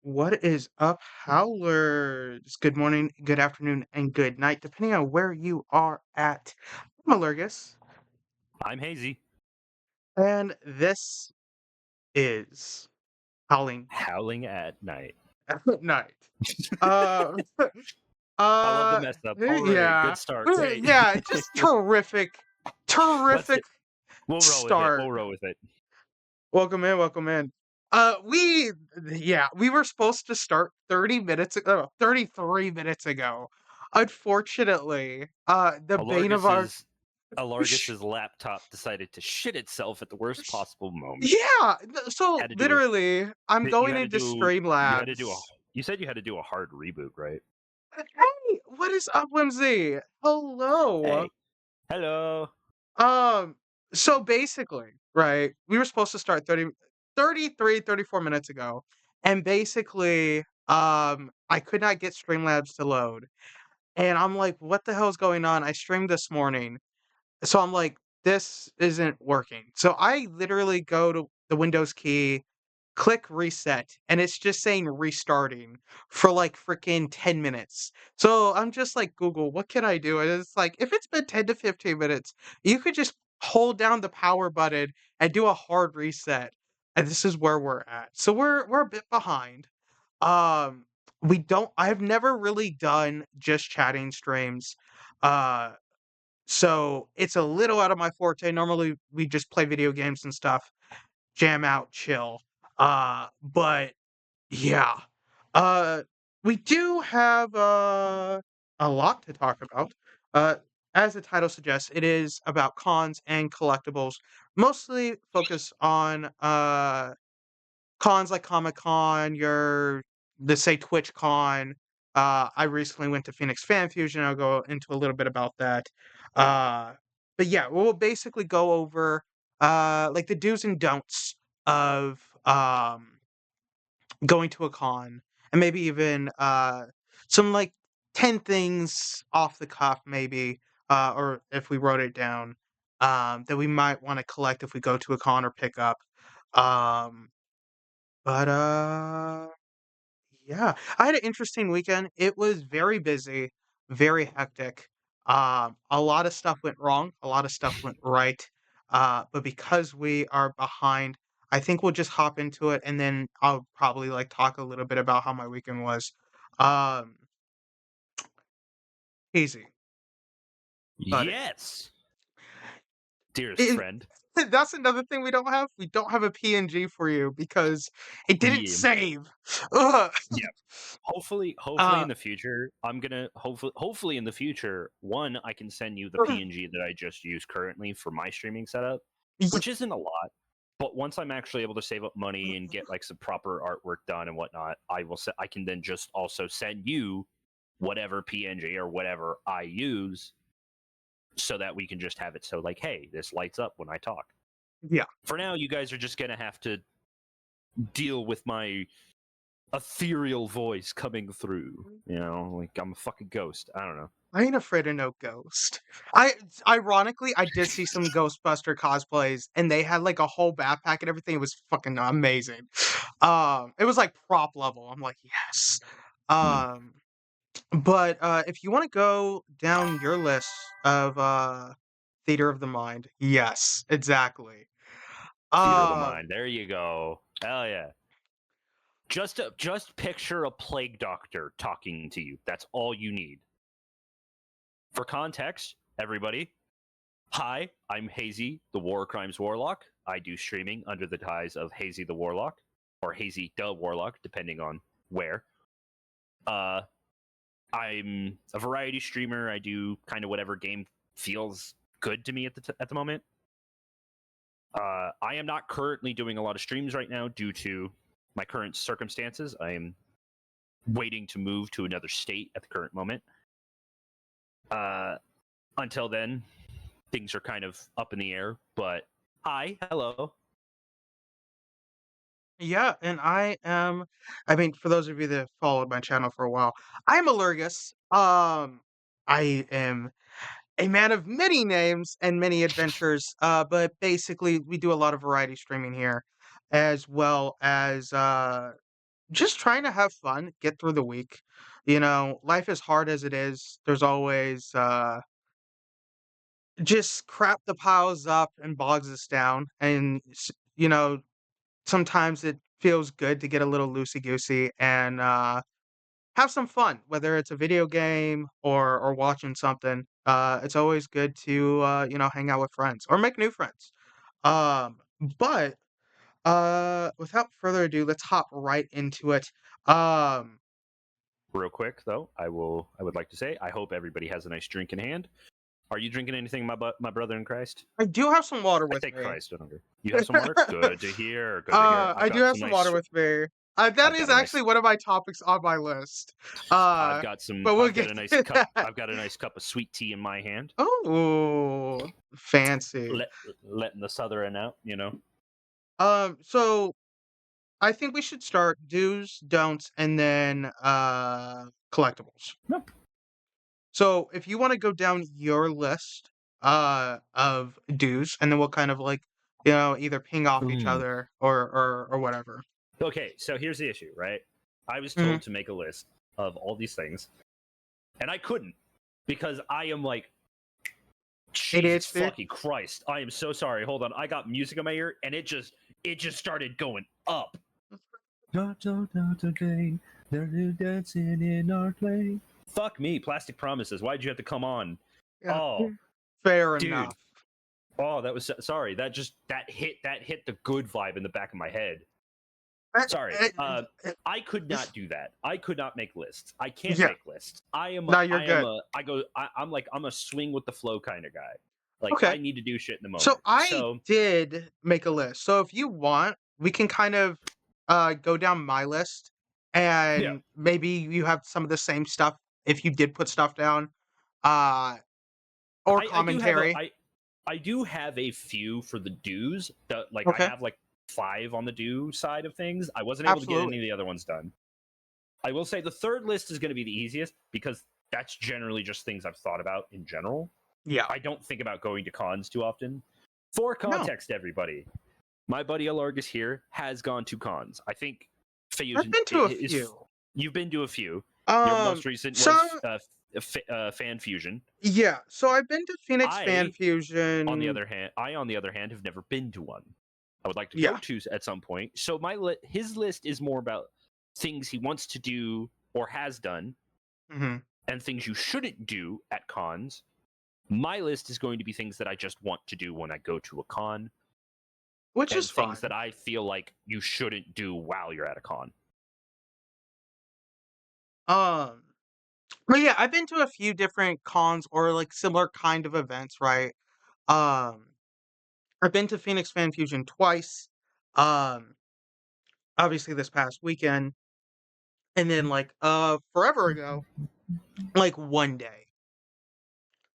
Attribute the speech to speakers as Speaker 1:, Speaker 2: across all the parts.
Speaker 1: What is up, Howlers? Good morning, good afternoon, and good night, depending on where you are at. I'm Alurgus,
Speaker 2: I'm Hazy.
Speaker 1: and this is Howling
Speaker 2: Howling at night.
Speaker 1: at Night. Uh,
Speaker 2: I love the
Speaker 1: uh,
Speaker 2: mess up. All right,
Speaker 1: yeah,
Speaker 2: good start. Great.
Speaker 1: yeah, just terrific,
Speaker 2: Let's
Speaker 1: terrific
Speaker 2: hit. We'll roll with it.
Speaker 1: start.
Speaker 2: We'll roll with it.
Speaker 1: Welcome in, welcome in. We were supposed to start 30 minutes ago, 33 minutes ago. Unfortunately, the bane of our
Speaker 2: Alargus's Alargus's laptop decided to shit itself at the worst possible moment.
Speaker 1: yeah, so
Speaker 2: Had to do a.
Speaker 1: literally, I'm
Speaker 2: You
Speaker 1: going
Speaker 2: had to
Speaker 1: into
Speaker 2: do. You had to do a.
Speaker 1: Streamlabs.
Speaker 2: You said you had to do a hard reboot, right?
Speaker 1: Hey, what is up, Whimsy? Hello.
Speaker 2: Hey. Hello.
Speaker 1: Um, so basically, right, we were supposed to start 33, 34 minutes ago, and basically, I could not get Streamlabs to load. And I'm like, "What the hell is going on?" I streamed this morning. So I'm like, "This isn't working." So I literally go to the Windows key, click reset, and it's just saying restarting for like freaking 10 minutes. So I'm just like, "Google, what can I do?" And it's like, if it's been 10 to 15 minutes, you could just hold down the power button and do a hard reset. And this is where we're at. So we're a bit behind. Um, we don't I've never really done just chatting streams. Uh, so it's a little out of my forte. Normally we just play video games and stuff, jam out, chill. But yeah. Uh, we do have a lot to talk about. Uh, as the title suggests, it is about cons and collectibles, mostly focus on cons like Comic-Con, your let's say TwitchCon. I recently went to Phoenix Fan Fusion. I'll go into a little bit about that. Uh, but yeah, we'll basically go over like the do's and don'ts of going to a con, and maybe even some like 10 things off the cuff, maybe, or if we wrote it down, that we might want to collect if we go to a con or pick up. Um, but yeah, I had an interesting weekend. It was very busy, very hectic. A lot of stuff went wrong, a lot of stuff went right. But because we are behind, I think we'll just hop into it, and then I'll probably like talk a little bit about how my weekend was. Um, Easy, buddy.
Speaker 2: Yes, dearest
Speaker 1: And
Speaker 2: friend.
Speaker 1: that's another thing we don't have. We don't have a PNG for you because it didn't
Speaker 2: Yeah.
Speaker 1: save. Ugh.
Speaker 2: Yeah. Hopefully
Speaker 1: Uh,
Speaker 2: in the future, I'm gonna hopefully in the future, one, I can send you the PNG that I just use currently for my streaming setup, which isn't a lot. But once I'm actually able to save up money and get like some proper artwork done and whatnot, I can then just also send you whatever PNG or whatever I use so that we can just have it so like, hey, this lights up when I talk.
Speaker 1: yeah.
Speaker 2: For now, you guys are just gonna have to deal with my ethereal voice coming through. You know, like I'm a fucking ghost. I don't know.
Speaker 1: I ain't afraid of no ghost. I ironically, I did see some Ghostbuster cosplays, and they had like a whole backpack and everything. It was fucking amazing. It was like prop level. I'm like, yes.
Speaker 2: Hmm.
Speaker 1: Um, but if you want to go down your list of theater of the mind, yes, exactly.
Speaker 2: Theater of the
Speaker 1: Um,
Speaker 2: mind. There you go. Hell yeah. Just picture a plague doctor talking to you. That's all you need. For context, everybody. Hi, I'm Hazy, the War Crimes Warlock. I do streaming under the guise of Hazy the Warlock or Hazy the Warlock, depending on where. Uh, I'm a variety streamer. I do kind of whatever game feels good to me at the moment. I am not currently doing a lot of streams right now due to my current circumstances. I am waiting to move to another state at the current moment. Uh, until then, things are kind of up in the air. But hi, hello.
Speaker 1: yeah, and I am. I mean, for those of you that have followed my channel for a while, I'm Alurgus. I am a man of many names and many adventures. But basically, we do a lot of variety streaming here, as well as just trying to have fun, get through the week. You know, life is hard as it is. There's always just crap that piles up and bogs us down, and you know, sometimes it feels good to get a little loosey goosey and have some fun, whether it's a video game or watching something. It's always good to hang out with friends or make new friends. Um, but without further ado, let's hop right into it. Um,
Speaker 2: Real quick though, I would like to say I hope everybody has a nice drink in hand. Are you drinking anything, my brother in Christ?
Speaker 1: I do have some water
Speaker 2: I
Speaker 1: with
Speaker 2: say
Speaker 1: me.
Speaker 2: Christ, I don't know. You have some water? Good to hear. Good to hear.
Speaker 1: I do have some water with me. That
Speaker 2: I've
Speaker 1: is
Speaker 2: got a
Speaker 1: actually
Speaker 2: nice
Speaker 1: one of my topics on my list. Uh, but we'll
Speaker 2: I've got
Speaker 1: get
Speaker 2: a nice
Speaker 1: to
Speaker 2: cup.
Speaker 1: that.
Speaker 2: I've got a nice cup of sweet tea in my hand.
Speaker 1: Oh, fancy.
Speaker 2: Let letting the southern out, you know.
Speaker 1: So I think we should start do's, don'ts, and then collectibles.
Speaker 2: No.
Speaker 1: So if you want to go down your list of do's, and then we'll kind of like either ping off each
Speaker 2: Mm.
Speaker 1: other or whatever.
Speaker 2: Okay, so here's the issue, right? I was
Speaker 1: Hmm.
Speaker 2: told to make a list of all these things, and I couldn't because I am like, Jesus
Speaker 1: ADHD.
Speaker 2: fucking Christ! I am so sorry. Hold on, I got music in my ear, and it just started going up. Today, they're dancing in our play. Fuck me, Plastic Promises. Why'd you have to come on?
Speaker 1: Yeah,
Speaker 2: Oh,
Speaker 1: fair
Speaker 2: dude.
Speaker 1: enough.
Speaker 2: Oh, that was sorry. That hit the good vibe in the back of my head.
Speaker 1: Uh,
Speaker 2: Sorry.
Speaker 1: uh,
Speaker 2: I could not do that. I could not make lists. I can't
Speaker 1: yeah,
Speaker 2: make lists. I am
Speaker 1: no, you're
Speaker 2: I am
Speaker 1: good.
Speaker 2: a I go I, I'm like I'm a swing with the flow kind of guy. Like
Speaker 1: Okay.
Speaker 2: I need to do shit in the
Speaker 1: So
Speaker 2: moment.
Speaker 1: I
Speaker 2: So
Speaker 1: did make a list. So if you want, we can kind of go down my list,
Speaker 2: yeah,
Speaker 1: and maybe you have some of the same stuff if you did put stuff down, uh, or
Speaker 2: I do have
Speaker 1: commentary.
Speaker 2: I do have a few for the dues. Like I
Speaker 1: Okay,
Speaker 2: have like 5 on the do side of things. I wasn't able to get any
Speaker 1: absolutely.
Speaker 2: of the other ones done. I will say the third list is going to be the easiest because that's generally just things I've thought about in general.
Speaker 1: Yeah.
Speaker 2: I don't think about going to cons too often. For
Speaker 1: No,
Speaker 2: context, everybody, my buddy Alurgus here has gone to cons. I think
Speaker 1: I've
Speaker 2: Fusion
Speaker 1: been to a
Speaker 2: is.
Speaker 1: few.
Speaker 2: You've been to a few. Your
Speaker 1: Um,
Speaker 2: most recent
Speaker 1: so
Speaker 2: was Fan Fusion.
Speaker 1: yeah, so I've been to Phoenix Fan
Speaker 2: I,
Speaker 1: Fusion.
Speaker 2: on the other hand, have never been to one. I would like to go
Speaker 1: Yeah.
Speaker 2: to at some point. So his list is more about things he wants to do or has done,
Speaker 1: Hmm.
Speaker 2: and things you shouldn't do at cons. My list is going to be things that I just want to do when I go to a con,
Speaker 1: Which is
Speaker 2: and things that
Speaker 1: fine.
Speaker 2: I feel like you shouldn't do while you're at a con.
Speaker 1: Um, but yeah, I've been to a few different cons or like similar kind of events, right? Um, I've been to Phoenix Fan Fusion twice. Um, obviously this past weekend, and then like forever ago, like one day.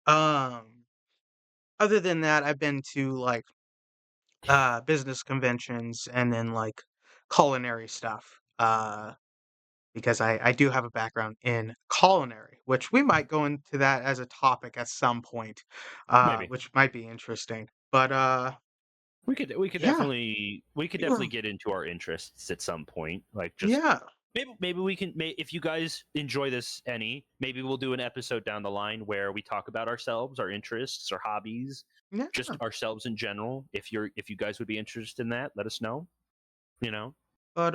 Speaker 1: Um, other than that, I've been to like business conventions and then like culinary stuff. Because I do have a background in culinary, which we might go into that as a topic at some point,
Speaker 2: Maybe
Speaker 1: which might be interesting. But yeah,
Speaker 2: we could
Speaker 1: yeah,
Speaker 2: definitely get into our interests at some point. Like just
Speaker 1: yeah,
Speaker 2: maybe we can if you guys enjoy this any, maybe we'll do an episode down the line where we talk about ourselves, our interests, our hobbies,
Speaker 1: yeah.
Speaker 2: just ourselves in general. If you guys would be interested in that, let us know. You know,
Speaker 1: But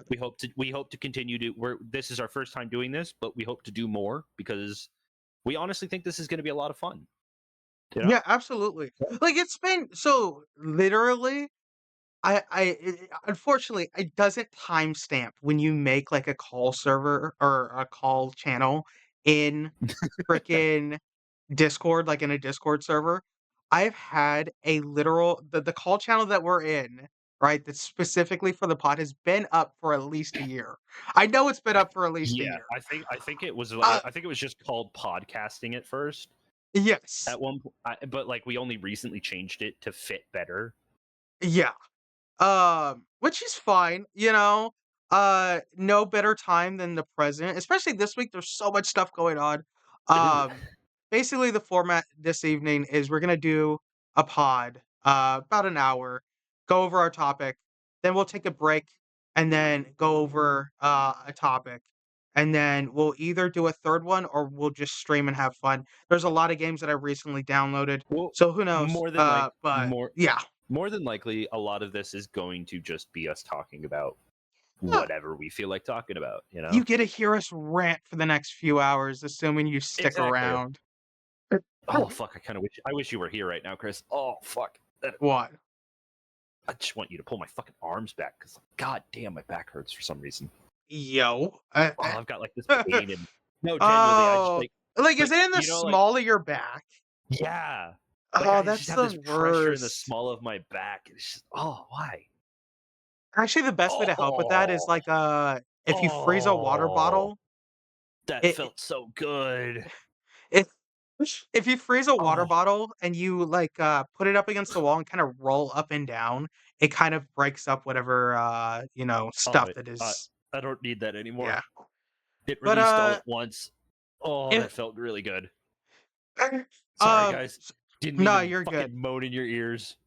Speaker 2: we hope to continue to. This is our first time doing this, but we hope to do more because we honestly think this is going to be a lot of fun. You know,
Speaker 1: yeah, absolutely. Like it's been so literally. Unfortunately, it doesn't timestamp when you make like a call server or a call channel in frickin' Discord, like in a Discord server. I've had a literal the call channel that we're in, right, that's specifically for the pod has been up for at least a year. I know it's been up for at least a
Speaker 2: yeah,
Speaker 1: year.
Speaker 2: I think it was
Speaker 1: Uh,
Speaker 2: I think it was just called podcasting at first.
Speaker 1: yes.
Speaker 2: At one, but like we only recently changed it to fit better.
Speaker 1: Yeah. Which is fine, no better time than the present, especially this week, there's so much stuff going on. Um, Basically, the format this evening is we're gonna do a pod, about an hour, go over our topic, then we'll take a break, and then go over, a topic, and then we'll either do a 3rd one or we'll just stream and have fun. There's a lot of games that I recently downloaded,
Speaker 2: Well,
Speaker 1: so who knows?
Speaker 2: more than like
Speaker 1: But
Speaker 2: more
Speaker 1: yeah.
Speaker 2: more than likely, a lot of this is going to just be us talking about
Speaker 1: Uh,
Speaker 2: whatever we feel like talking about. You
Speaker 1: you
Speaker 2: know,
Speaker 1: get to hear us rant for the next few hours, assuming you stick
Speaker 2: exactly.
Speaker 1: around.
Speaker 2: Oh fuck! I wish you were here right now, Chris. Oh fuck!
Speaker 1: What?
Speaker 2: I just want you to pull my fucking arms back because, god damn, my back hurts for some reason.
Speaker 1: Yo.
Speaker 2: Oh, I've got like this pain and no, genuinely, I just
Speaker 1: Oh, like, is
Speaker 2: like
Speaker 1: it in the
Speaker 2: like
Speaker 1: small of your back?
Speaker 2: yeah, like
Speaker 1: Oh,
Speaker 2: I just
Speaker 1: that's
Speaker 2: have
Speaker 1: the
Speaker 2: this pressure in the
Speaker 1: worst.
Speaker 2: small of my back. It's just why?
Speaker 1: Actually, the best way to help with that is,
Speaker 2: Oh,
Speaker 1: like, if you freeze a water
Speaker 2: oh,
Speaker 1: bottle,
Speaker 2: that
Speaker 1: it
Speaker 2: felt so good.
Speaker 1: if if you freeze a water
Speaker 2: Oh,
Speaker 1: bottle and you, like, put it up against the wall and kinda roll up and down, it kind of breaks up whatever,
Speaker 2: oh,
Speaker 1: stuff that is
Speaker 2: I don't need that anymore.
Speaker 1: yeah.
Speaker 2: It
Speaker 1: But,
Speaker 2: released all at once. Oh,
Speaker 1: it
Speaker 2: that felt really good. Sorry,
Speaker 1: um,
Speaker 2: guys.
Speaker 1: s
Speaker 2: Didn't mean
Speaker 1: no,
Speaker 2: to
Speaker 1: you're good.
Speaker 2: fucking moan in your ears.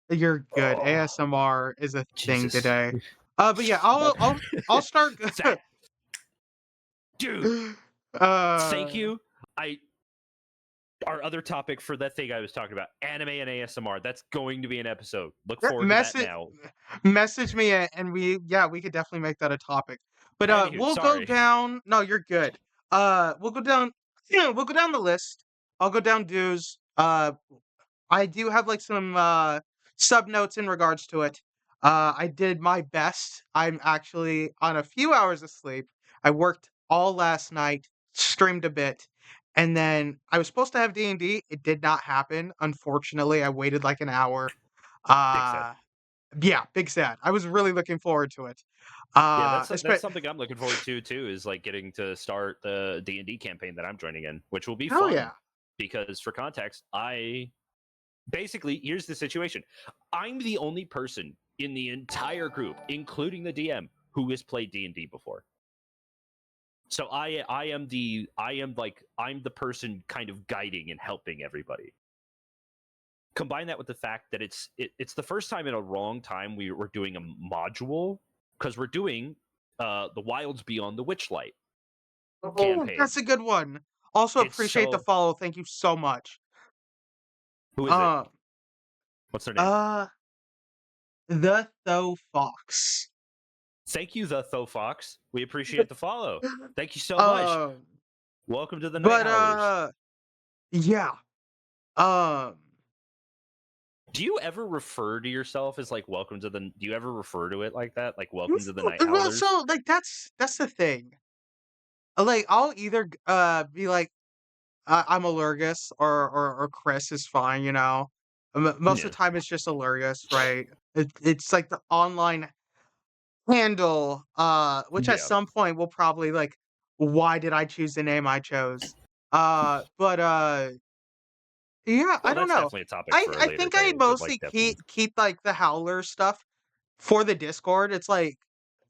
Speaker 1: You're good.
Speaker 2: Oh,
Speaker 1: ASMR is a thing
Speaker 2: Jesus.
Speaker 1: today. But yeah,
Speaker 2: My
Speaker 1: I'll start
Speaker 2: that dude. Thank
Speaker 1: uh,
Speaker 2: you. I Our other topic for that thing I was talking about, anime and ASMR. That's going to be an episode. Look forward to that
Speaker 1: message
Speaker 2: now.
Speaker 1: message me and we could definitely make that a topic. But
Speaker 2: Anywho,
Speaker 1: we'll go
Speaker 2: sorry.
Speaker 1: down. No, you're good. We'll go down. Yeah, we'll go down the list. I'll go down dues. I do have like some sub notes in regards to it. I did my best. I'm actually on a few hours of sleep. I worked all last night, streamed a bit, and then I was supposed to have D&D. It did not happen. Unfortunately, I waited like an hour.
Speaker 2: Big set.
Speaker 1: Uh yeah, big sad. I was really looking forward to it.
Speaker 2: Yeah, that's
Speaker 1: Espe
Speaker 2: something I'm looking forward to too. Is like getting to start the D&D campaign that I'm joining in, which will be
Speaker 1: hell
Speaker 2: fun.
Speaker 1: yeah.
Speaker 2: Because for context, I basically here's the situation. I'm the only person in the entire group, including the DM, who has played D&D before. So I'm the person kind of guiding and helping everybody. Combine that with the fact that it's the first time in a long time we're doing a module because we're doing the Wilds Beyond the Witchlight
Speaker 1: Oh,
Speaker 2: campaign.
Speaker 1: that's a good one. Also
Speaker 2: It's
Speaker 1: appreciate the
Speaker 2: so
Speaker 1: follow. Thank you so much.
Speaker 2: who is it?
Speaker 1: Uh
Speaker 2: What's their name?
Speaker 1: uh the Tho Fox.
Speaker 2: Thank you, the Tho Fox. We appreciate the follow. Thank you so much.
Speaker 1: Um
Speaker 2: Welcome to the Night
Speaker 1: but
Speaker 2: Howlers.
Speaker 1: yeah. Um
Speaker 2: Do you ever refer to yourself as like welcome to the do you ever refer to it like that? Like welcome to the Night
Speaker 1: well,
Speaker 2: Howlers?
Speaker 1: so like that's the thing. Like I'll either be like I'm Alurgus or Chris is fine, you know. Most of
Speaker 2: Yeah.
Speaker 1: the time it's just Alurgus, right? It's like the online handle, which at
Speaker 2: Yeah.
Speaker 1: some point will probably like, why did I choose the name I chose? But yeah, I
Speaker 2: Well,
Speaker 1: don't
Speaker 2: that's
Speaker 1: know.
Speaker 2: definitely a topic
Speaker 1: I
Speaker 2: for a
Speaker 1: I
Speaker 2: later
Speaker 1: think I
Speaker 2: day, but like
Speaker 1: mostly
Speaker 2: definitely.
Speaker 1: keep like the Howler stuff for the Discord. It's like,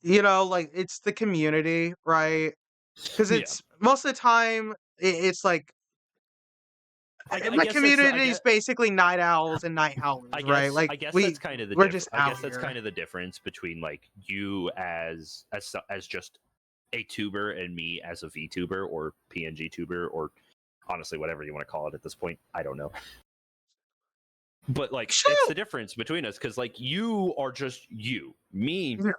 Speaker 1: like it's the community, right? Because
Speaker 2: Yeah.
Speaker 1: it's most of the time it's like
Speaker 2: I
Speaker 1: my
Speaker 2: guess that's
Speaker 1: community is basically night owls and night howlers, right? Like
Speaker 2: I guess that's kind of the
Speaker 1: we're just
Speaker 2: difference. I
Speaker 1: out
Speaker 2: guess that's
Speaker 1: here.
Speaker 2: kind of the difference between like you as just a tuber and me as a VTuber or PNG tuber or honestly whatever you want to call it at this point. I don't know. But like it's
Speaker 1: Sure.
Speaker 2: the difference between us cuz like you are just you. Me,
Speaker 1: Yeah.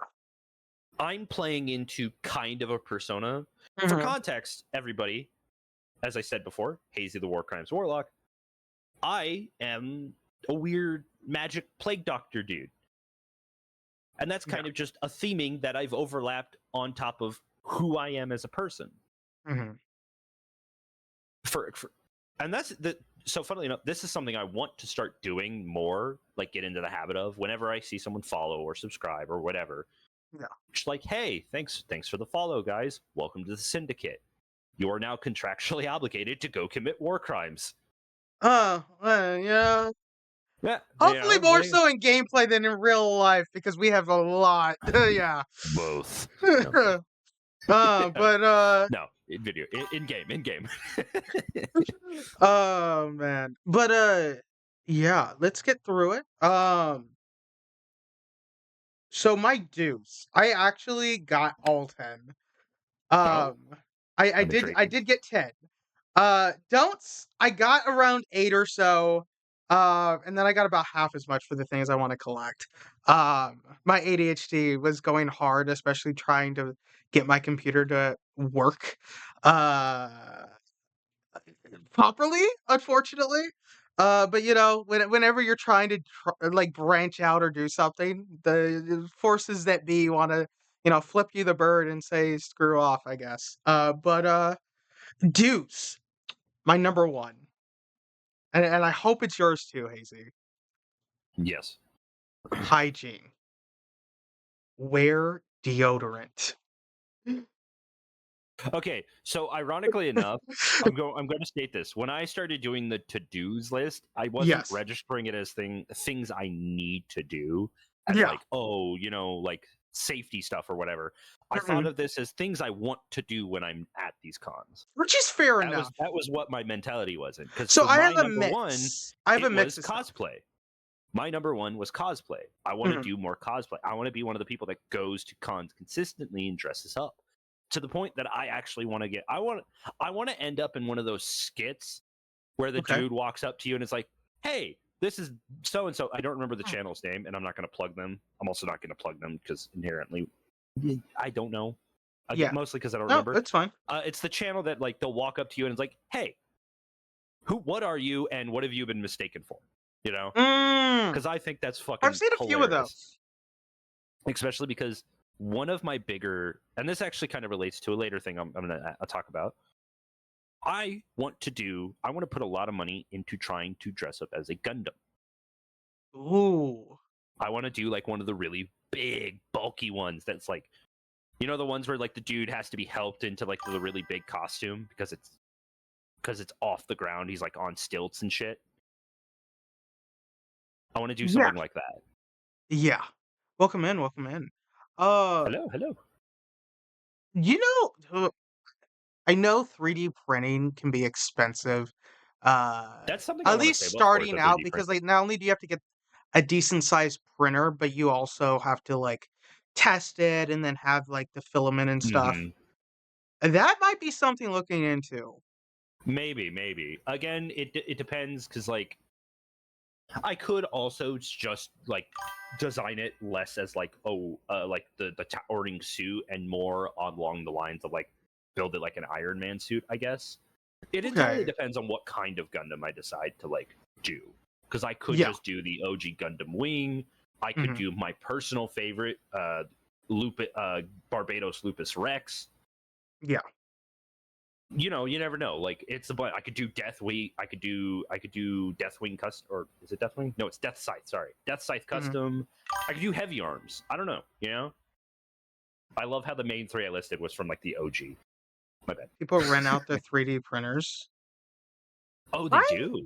Speaker 2: I'm playing into kind of a persona. For
Speaker 1: Mhm.
Speaker 2: context, everybody, as I said before, Hazy the War Crimes Warlock, I am a weird magic plague doctor dude. And that's
Speaker 1: Yeah.
Speaker 2: kind of just a theming that I've overlapped on top of who I am as a person.
Speaker 1: Mhm.
Speaker 2: For and that's the so funnily enough, this is something I want to start doing more, like get into the habit of whenever I see someone follow or subscribe or whatever.
Speaker 1: Yeah.
Speaker 2: Just like, hey, thanks for the follow, guys. Welcome to the syndicate. You are now contractually obligated to go commit war crimes.
Speaker 1: Yeah.
Speaker 2: Yeah,
Speaker 1: Hopefully more so in gameplay than in real life because we have a lot. Yeah.
Speaker 2: both. No,
Speaker 1: But
Speaker 2: no, in video, in game.
Speaker 1: oh man. But yeah, let's get through it. So my dues, I actually got all 10.
Speaker 2: Oh,
Speaker 1: Um, I
Speaker 2: I'm
Speaker 1: did I
Speaker 2: intrigued.
Speaker 1: did get 10. I got around 8 or so, and then I got about half as much for the things I wanna collect. My ADHD was going hard, especially trying to get my computer to work, uh, properly, unfortunately. But, whenever you're trying to like, branch out or do something, the forces that be wanna, flip you the bird and say, "Screw off," I guess. Deuce, my number 1, and I hope it's yours too, Hazy.
Speaker 2: Yes.
Speaker 1: Hygiene. Wear deodorant.
Speaker 2: Okay, so ironically enough, I'm going to state this. When I started doing the to-dos list, I wasn't
Speaker 1: Yes.
Speaker 2: registering it as things I need to do as
Speaker 1: Yeah.
Speaker 2: like, oh, like safety stuff or whatever. I thought
Speaker 1: Mhm.
Speaker 2: of this as things I want to do when I'm at these cons.
Speaker 1: Which is fair
Speaker 2: That was
Speaker 1: enough.
Speaker 2: that was what my mentality was in. Because
Speaker 1: So
Speaker 2: for
Speaker 1: I
Speaker 2: my
Speaker 1: have a
Speaker 2: number one,
Speaker 1: mix. I have a
Speaker 2: it
Speaker 1: mix
Speaker 2: was
Speaker 1: of stuff.
Speaker 2: cosplay. My number one was cosplay. I want to
Speaker 1: Mhm.
Speaker 2: do more cosplay. I want to be one of the people that goes to cons consistently and dresses up to the point that I actually want to get. I want to end up in one of those skits where the
Speaker 1: Okay.
Speaker 2: dude walks up to you and it's like, "Hey, this is so and so." I don't remember the
Speaker 1: Mm.
Speaker 2: channel's name, and I'm not going to plug them. I'm also not going to plug them because inherently, I don't know.
Speaker 1: Yeah.
Speaker 2: Mostly because I don't
Speaker 1: No,
Speaker 2: remember.
Speaker 1: it's fine.
Speaker 2: It's the channel that like they'll walk up to you and it's like, "Hey, what are you and what have you been mistaken for?" You know,
Speaker 1: Mm.
Speaker 2: because I think that's
Speaker 1: I've
Speaker 2: fucking
Speaker 1: seen a few of
Speaker 2: hilarious,
Speaker 1: those.
Speaker 2: especially because one of my bigger, and this actually kind of relates to a later thing I'm gonna talk about. I want to put a lot of money into trying to dress up as a Gundam.
Speaker 1: Ooh.
Speaker 2: I want to do like one of the really big, bulky ones that's like, the ones where like the dude has to be helped into like the really big costume because it's off the ground. He's like on stilts and shit. I want to do
Speaker 1: Yeah.
Speaker 2: something like that.
Speaker 1: Yeah. Welcome in, welcome in. Uh,
Speaker 2: Hello, hello.
Speaker 1: you I know 3D printing can be expensive,
Speaker 2: That's something I
Speaker 1: at
Speaker 2: want to
Speaker 1: least
Speaker 2: save up for is
Speaker 1: starting
Speaker 2: a
Speaker 1: out
Speaker 2: 3D
Speaker 1: because,
Speaker 2: printer.
Speaker 1: like, not only do you have to get a decent sized printer, but you also have to, like, test it and then have, like, the filament and stuff.
Speaker 2: Hmm.
Speaker 1: That might be something looking into.
Speaker 2: Maybe. Again, it depends because like I could also just like design it less as like like the towering suit and more along the lines of like build it like an Iron Man suit. I guess it entirely
Speaker 1: Okay.
Speaker 2: depends on what kind of Gundam I decide to like do because I could
Speaker 1: Yeah.
Speaker 2: just do the OG Gundam Wing. I could
Speaker 1: Mhm.
Speaker 2: do my personal favorite Barbados Lupus Rex.
Speaker 1: Yeah.
Speaker 2: You never know. Like it's a but I could do Deathwing. I could do Deathwing custom, or is it Deathwing? No, it's Death Scythe. Sorry, Death Scythe
Speaker 1: Mhm.
Speaker 2: custom. I could do Heavy Arms. I don't know. I love how the main three I listed was from like the OG. My bad.
Speaker 1: People rent out their 3D printers.
Speaker 2: Oh, they
Speaker 1: I
Speaker 2: do.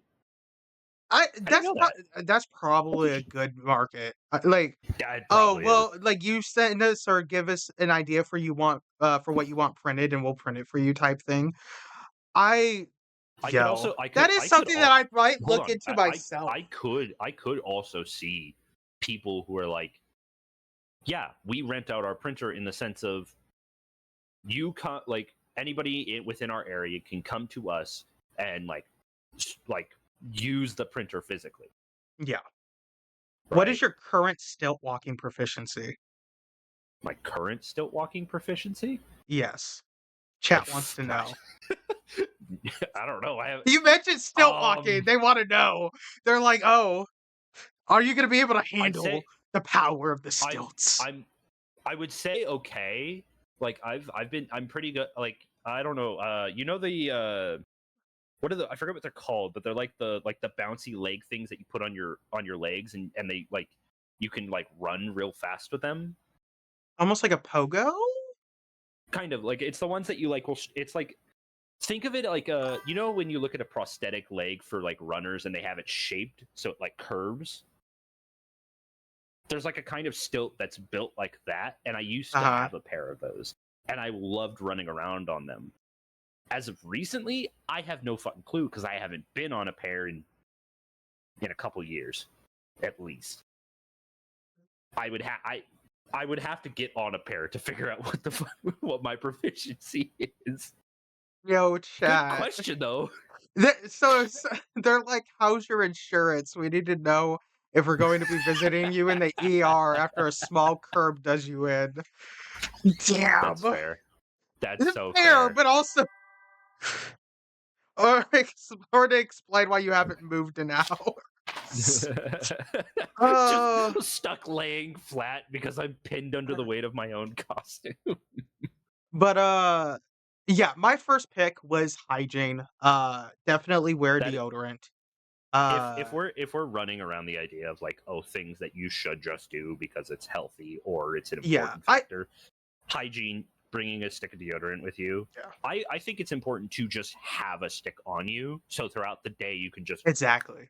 Speaker 1: I
Speaker 2: I didn't know that.
Speaker 1: that's
Speaker 2: That's
Speaker 1: probably a
Speaker 2: interesting.
Speaker 1: good market. Like,
Speaker 2: Yeah, it
Speaker 1: "Oh,
Speaker 2: probably is.
Speaker 1: well, like, you send us or give us an idea for what you want printed, and we'll print it for you," type thing. I
Speaker 2: I could
Speaker 1: Yo,
Speaker 2: also. I could.
Speaker 1: that is
Speaker 2: I could
Speaker 1: something that
Speaker 2: all.
Speaker 1: I might
Speaker 2: Hold
Speaker 1: look
Speaker 2: on.
Speaker 1: into myself.
Speaker 2: I could also see people who are like, yeah, we rent out our printer in the sense of like anybody within our area can come to us and like use the printer physically,
Speaker 1: Yeah. What is
Speaker 2: right?
Speaker 1: your current stilt walking proficiency?
Speaker 2: My current stilt walking proficiency.
Speaker 1: Yes.
Speaker 2: I,
Speaker 1: Chat wants to
Speaker 2: I,
Speaker 1: know.
Speaker 2: I don't know. I have
Speaker 1: You mentioned stilt walking, they wanna know. They're like, "Oh, are you gonna be able to
Speaker 2: I'd say
Speaker 1: handle the power of the
Speaker 2: I'm
Speaker 1: stilts?"
Speaker 2: I'm I would say okay. Like I'm pretty good. Like I don't know. The what are I forget what they're called, but they're like the bouncy leg things that you put on your legs, and they like you can like run real fast with them.
Speaker 1: Almost like a pogo?
Speaker 2: Kind of like it's the ones that you like. It's like think of it like when you look at a prosthetic leg for like runners and they have it shaped so it like curves. There's like a kind of stilt that's built like that, and I used to
Speaker 1: Uh-huh.
Speaker 2: have a pair of those, and I loved running around on them. As of recently, I have no fucking clue because I haven't been on a pair in a couple years, at least. I would have. I would have to get on a pair to figure out what my proficiency is.
Speaker 1: Yo,
Speaker 2: Good
Speaker 1: chat.
Speaker 2: question though.
Speaker 1: So they're like, "How's your insurance? We need to know if we're going to be visiting you in the ER after a small curb does you in."
Speaker 2: That's
Speaker 1: Damn.
Speaker 2: fair. That's
Speaker 1: It's
Speaker 2: so
Speaker 1: fair,
Speaker 2: fair.
Speaker 1: but also or to explain why you haven't moved in hours.
Speaker 2: Just
Speaker 1: Uh,
Speaker 2: stuck laying flat because I'm pinned under the weight of my own costume.
Speaker 1: but, yeah, my first pick was hygiene. Definitely wear
Speaker 2: That
Speaker 1: deodorant.
Speaker 2: if we're running around the idea of like, oh, things that you should just do because it's healthy or it's an
Speaker 1: Yeah,
Speaker 2: important factor, hygiene, bringing a stick of deodorant with you.
Speaker 1: yeah,
Speaker 2: I think it's important to just have a stick on you so throughout the day you can just,
Speaker 1: exactly.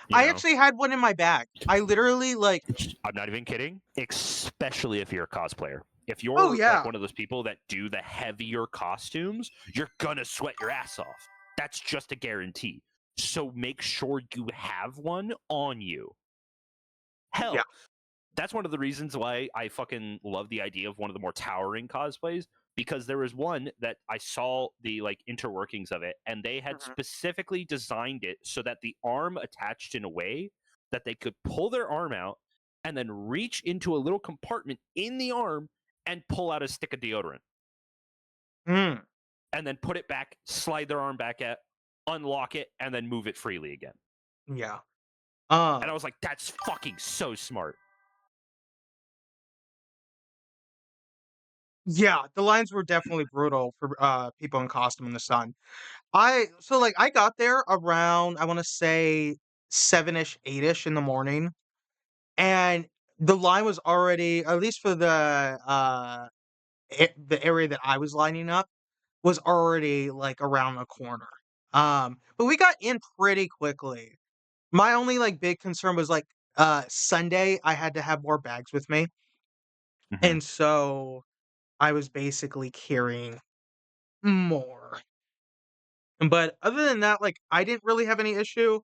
Speaker 2: you
Speaker 1: I
Speaker 2: know,
Speaker 1: actually had one in my bag. I literally, like,
Speaker 2: I'm not even kidding, especially if you're a cosplayer. If
Speaker 1: oh,
Speaker 2: you're like
Speaker 1: yeah.
Speaker 2: one of those people that do the heavier costumes, you're gonna sweat your ass off. That's just a guarantee. So make sure you have one on you.
Speaker 1: Yeah.
Speaker 2: Hell, that's one of the reasons why I fucking love the idea of one of the more towering cosplays, because there was one that I saw the like interworkings of it, and they had
Speaker 1: Mhm.
Speaker 2: specifically designed it so that the arm attached in a way that they could pull their arm out and then reach into a little compartment in the arm and pull out a stick of deodorant
Speaker 1: Mm,
Speaker 2: and then put it back, slide their arm back at, unlock it, and then move it freely again.
Speaker 1: yeah.
Speaker 2: And
Speaker 1: Um,
Speaker 2: I was like, that's fucking so smart.
Speaker 1: yeah, the lines were definitely brutal for, people in costume in the sun. I got there around, I wanna say 7-ish, 8-ish in the morning, and the line was already, at least for the area that I was lining up, was already, like, around the corner. But we got in pretty quickly. My only, like, big concern was, like, Sunday, I had to have more bags with me,
Speaker 2: Mm-hmm.
Speaker 1: and so I was basically carrying more. But other than that, like, I didn't really have any issue.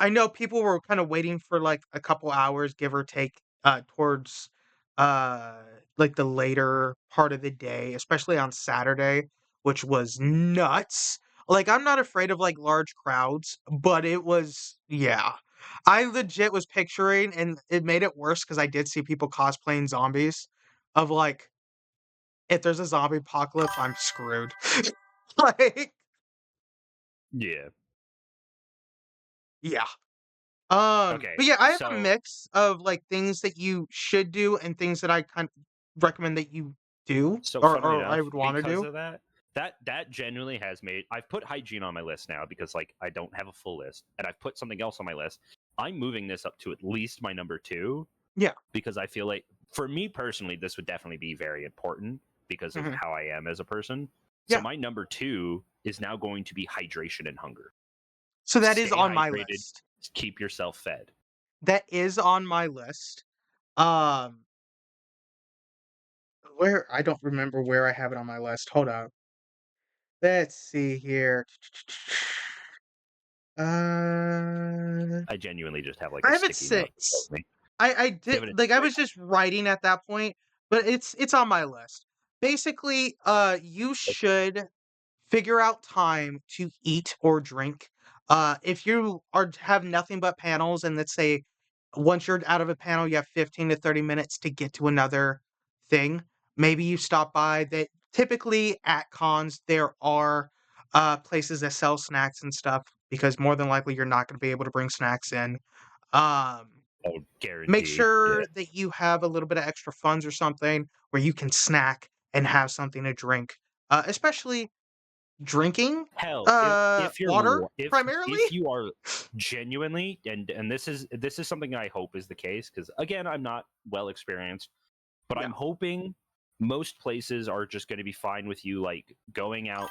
Speaker 1: I know people were kinda waiting for, like, a couple hours, give or take, towards, uh, like, the later part of the day, especially on Saturday, which was nuts. Like, I'm not afraid of, like, large crowds, but it was yeah. I legit was picturing and it made it worse because I did see people cosplaying zombies of, like, if there's a zombie apocalypse, I'm screwed. Like,
Speaker 2: Yeah.
Speaker 1: yeah.
Speaker 2: Okay.
Speaker 1: But yeah, I have a
Speaker 2: So
Speaker 1: mix of, like, things that you should do and things that I recommend that you do
Speaker 2: So funnily
Speaker 1: or I
Speaker 2: enough,
Speaker 1: would wanna
Speaker 2: because
Speaker 1: do.
Speaker 2: of that, that genuinely has made I've put hygiene on my list now because like I don't have a full list, and I've put something else on my list. I'm moving this up to at least my number two
Speaker 1: Yeah.
Speaker 2: because I feel like for me personally, this would definitely be very important because of
Speaker 1: Mhm.
Speaker 2: how I am as a person. So
Speaker 1: Yeah.
Speaker 2: my number two is now going to be hydration and hunger.
Speaker 1: So that is
Speaker 2: Stay
Speaker 1: on my
Speaker 2: hydrated,
Speaker 1: list.
Speaker 2: keep yourself fed.
Speaker 1: That is on my list. Um, where I don't remember where I have it on my list. Hold on. Let's see here. Uh,
Speaker 2: I genuinely just have like
Speaker 1: I
Speaker 2: a
Speaker 1: have it
Speaker 2: sticky note that tells
Speaker 1: 6.
Speaker 2: me.
Speaker 1: I
Speaker 2: You
Speaker 1: did
Speaker 2: have it at
Speaker 1: like, I was
Speaker 2: six.
Speaker 1: just writing at that point, but it's on my list. Basically, you should figure out time to eat or drink. If you have nothing but panels, and let's say once you're out of a panel, you have 15 to 30 minutes to get to another thing. Maybe you stop by that. Typically at cons, there are places that sell snacks and stuff because more than likely you're not going to be able to bring snacks in. Um,
Speaker 2: Oh,
Speaker 1: Make
Speaker 2: guaranteed. Yeah.
Speaker 1: sure that you have a little bit of extra funds or something where you can snack and have something to drink, especially drinking,
Speaker 2: Hell, if you're
Speaker 1: water primarily?
Speaker 2: if you are genuinely, and this is something I hope is the case because again I'm not well experienced, but
Speaker 1: Yeah.
Speaker 2: I'm hoping most places are just going to be fine with you like going out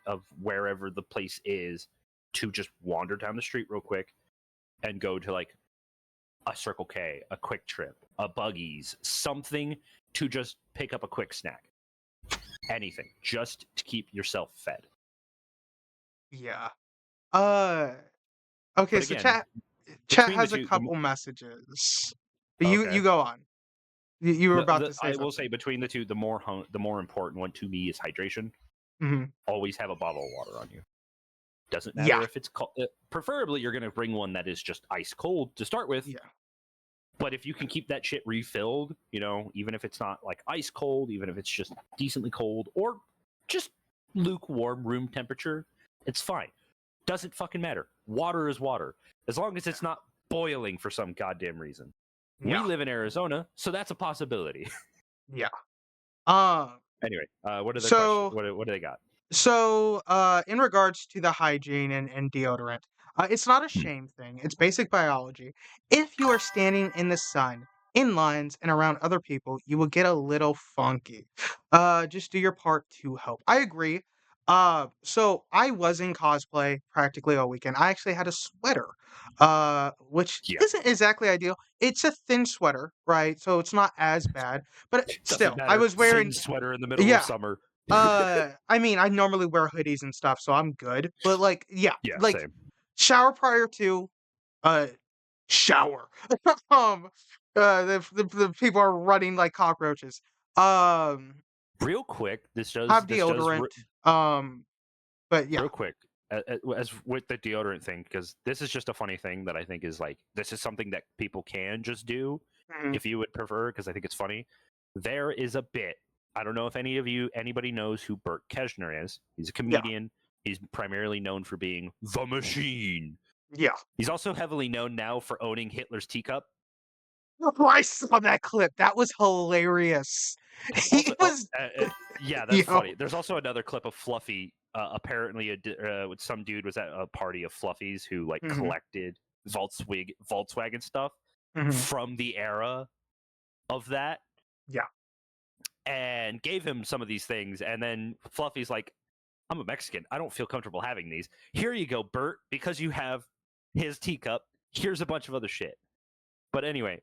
Speaker 2: of wherever the place is to just wander down the street real quick and go to like a Circle K, a Quick Trip, a Buggies, something to just pick up a quick snack. Anything, just to keep yourself fed.
Speaker 1: Yeah. Uh, okay,
Speaker 2: But
Speaker 1: so
Speaker 2: again,
Speaker 1: chat
Speaker 2: between the
Speaker 1: has a
Speaker 2: two,
Speaker 1: couple messages. You
Speaker 2: okay.
Speaker 1: go on. You were about to say
Speaker 2: I will
Speaker 1: something.
Speaker 2: say between the two, the more important one to me is hydration.
Speaker 1: Mhm.
Speaker 2: Always have a bottle of water on you. Doesn't
Speaker 1: Yeah,
Speaker 2: matter if it's cold. Preferably, you're going to bring one that is just ice cold to start with.
Speaker 1: yeah,
Speaker 2: But if you can keep that shit refilled, even if it's not like ice cold, even if it's just decently cold or just lukewarm room temperature, it's fine. Doesn't fucking matter. Water is water. As long as it's not boiling for some goddamn reason. We
Speaker 1: yeah,
Speaker 2: live in Arizona, so that's a possibility.
Speaker 1: yeah. Um,
Speaker 2: Anyway, what are their questions?
Speaker 1: so
Speaker 2: What do they got?
Speaker 1: in regards to the hygiene and deodorant, it's not a
Speaker 2: Hmm.
Speaker 1: shame thing. It's basic biology. If you are standing in the sun, in lines, and around other people, you will get a little funky. Just do your part to help. I agree. So I was in cosplay practically all weekend. I actually had a sweater, which
Speaker 2: Yeah,
Speaker 1: isn't exactly ideal. It's a thin sweater, right? So it's not as bad, but
Speaker 2: doesn't
Speaker 1: still, I
Speaker 2: matter.
Speaker 1: was wearing,
Speaker 2: Thin sweater in the middle of
Speaker 1: yeah,
Speaker 2: summer.
Speaker 1: I mean, I normally wear hoodies and stuff, so I'm good. But like, yeah,
Speaker 2: Yeah,
Speaker 1: like
Speaker 2: same.
Speaker 1: shower prior to uh shower. um, the people are running like cockroaches. Um,
Speaker 2: Real quick,
Speaker 1: have
Speaker 2: this does
Speaker 1: deodorant. Um, but yeah.
Speaker 2: real quick as with the deodorant thing, because this is just a funny thing that I think is like this is something that people can just do
Speaker 1: Mhm.
Speaker 2: if you would prefer, because I think it's funny. There is a bit. I don't know if anybody knows who Bert Keshner is. He's a
Speaker 1: Yeah,
Speaker 2: comedian. He's primarily known for being the Machine.
Speaker 1: yeah.
Speaker 2: He's also heavily known now for owning Hitler's teacup.
Speaker 1: Oh, I saw that clip. That was hilarious. He
Speaker 2: Also,
Speaker 1: was,
Speaker 2: yeah, that's
Speaker 1: yo.
Speaker 2: funny. There's also another clip of Fluffy. Apparently, with some dude was at a party of Fluffies who like
Speaker 1: Mhm,
Speaker 2: collected Volkswagen stuff
Speaker 1: mhm.
Speaker 2: from the era of that,
Speaker 1: Yeah,
Speaker 2: and gave him some of these things. And then Fluffy's like, "I'm a Mexican. I don't feel comfortable having these. Here you go, Bert. Because you have his teacup. Here's a bunch of other shit." But anyway,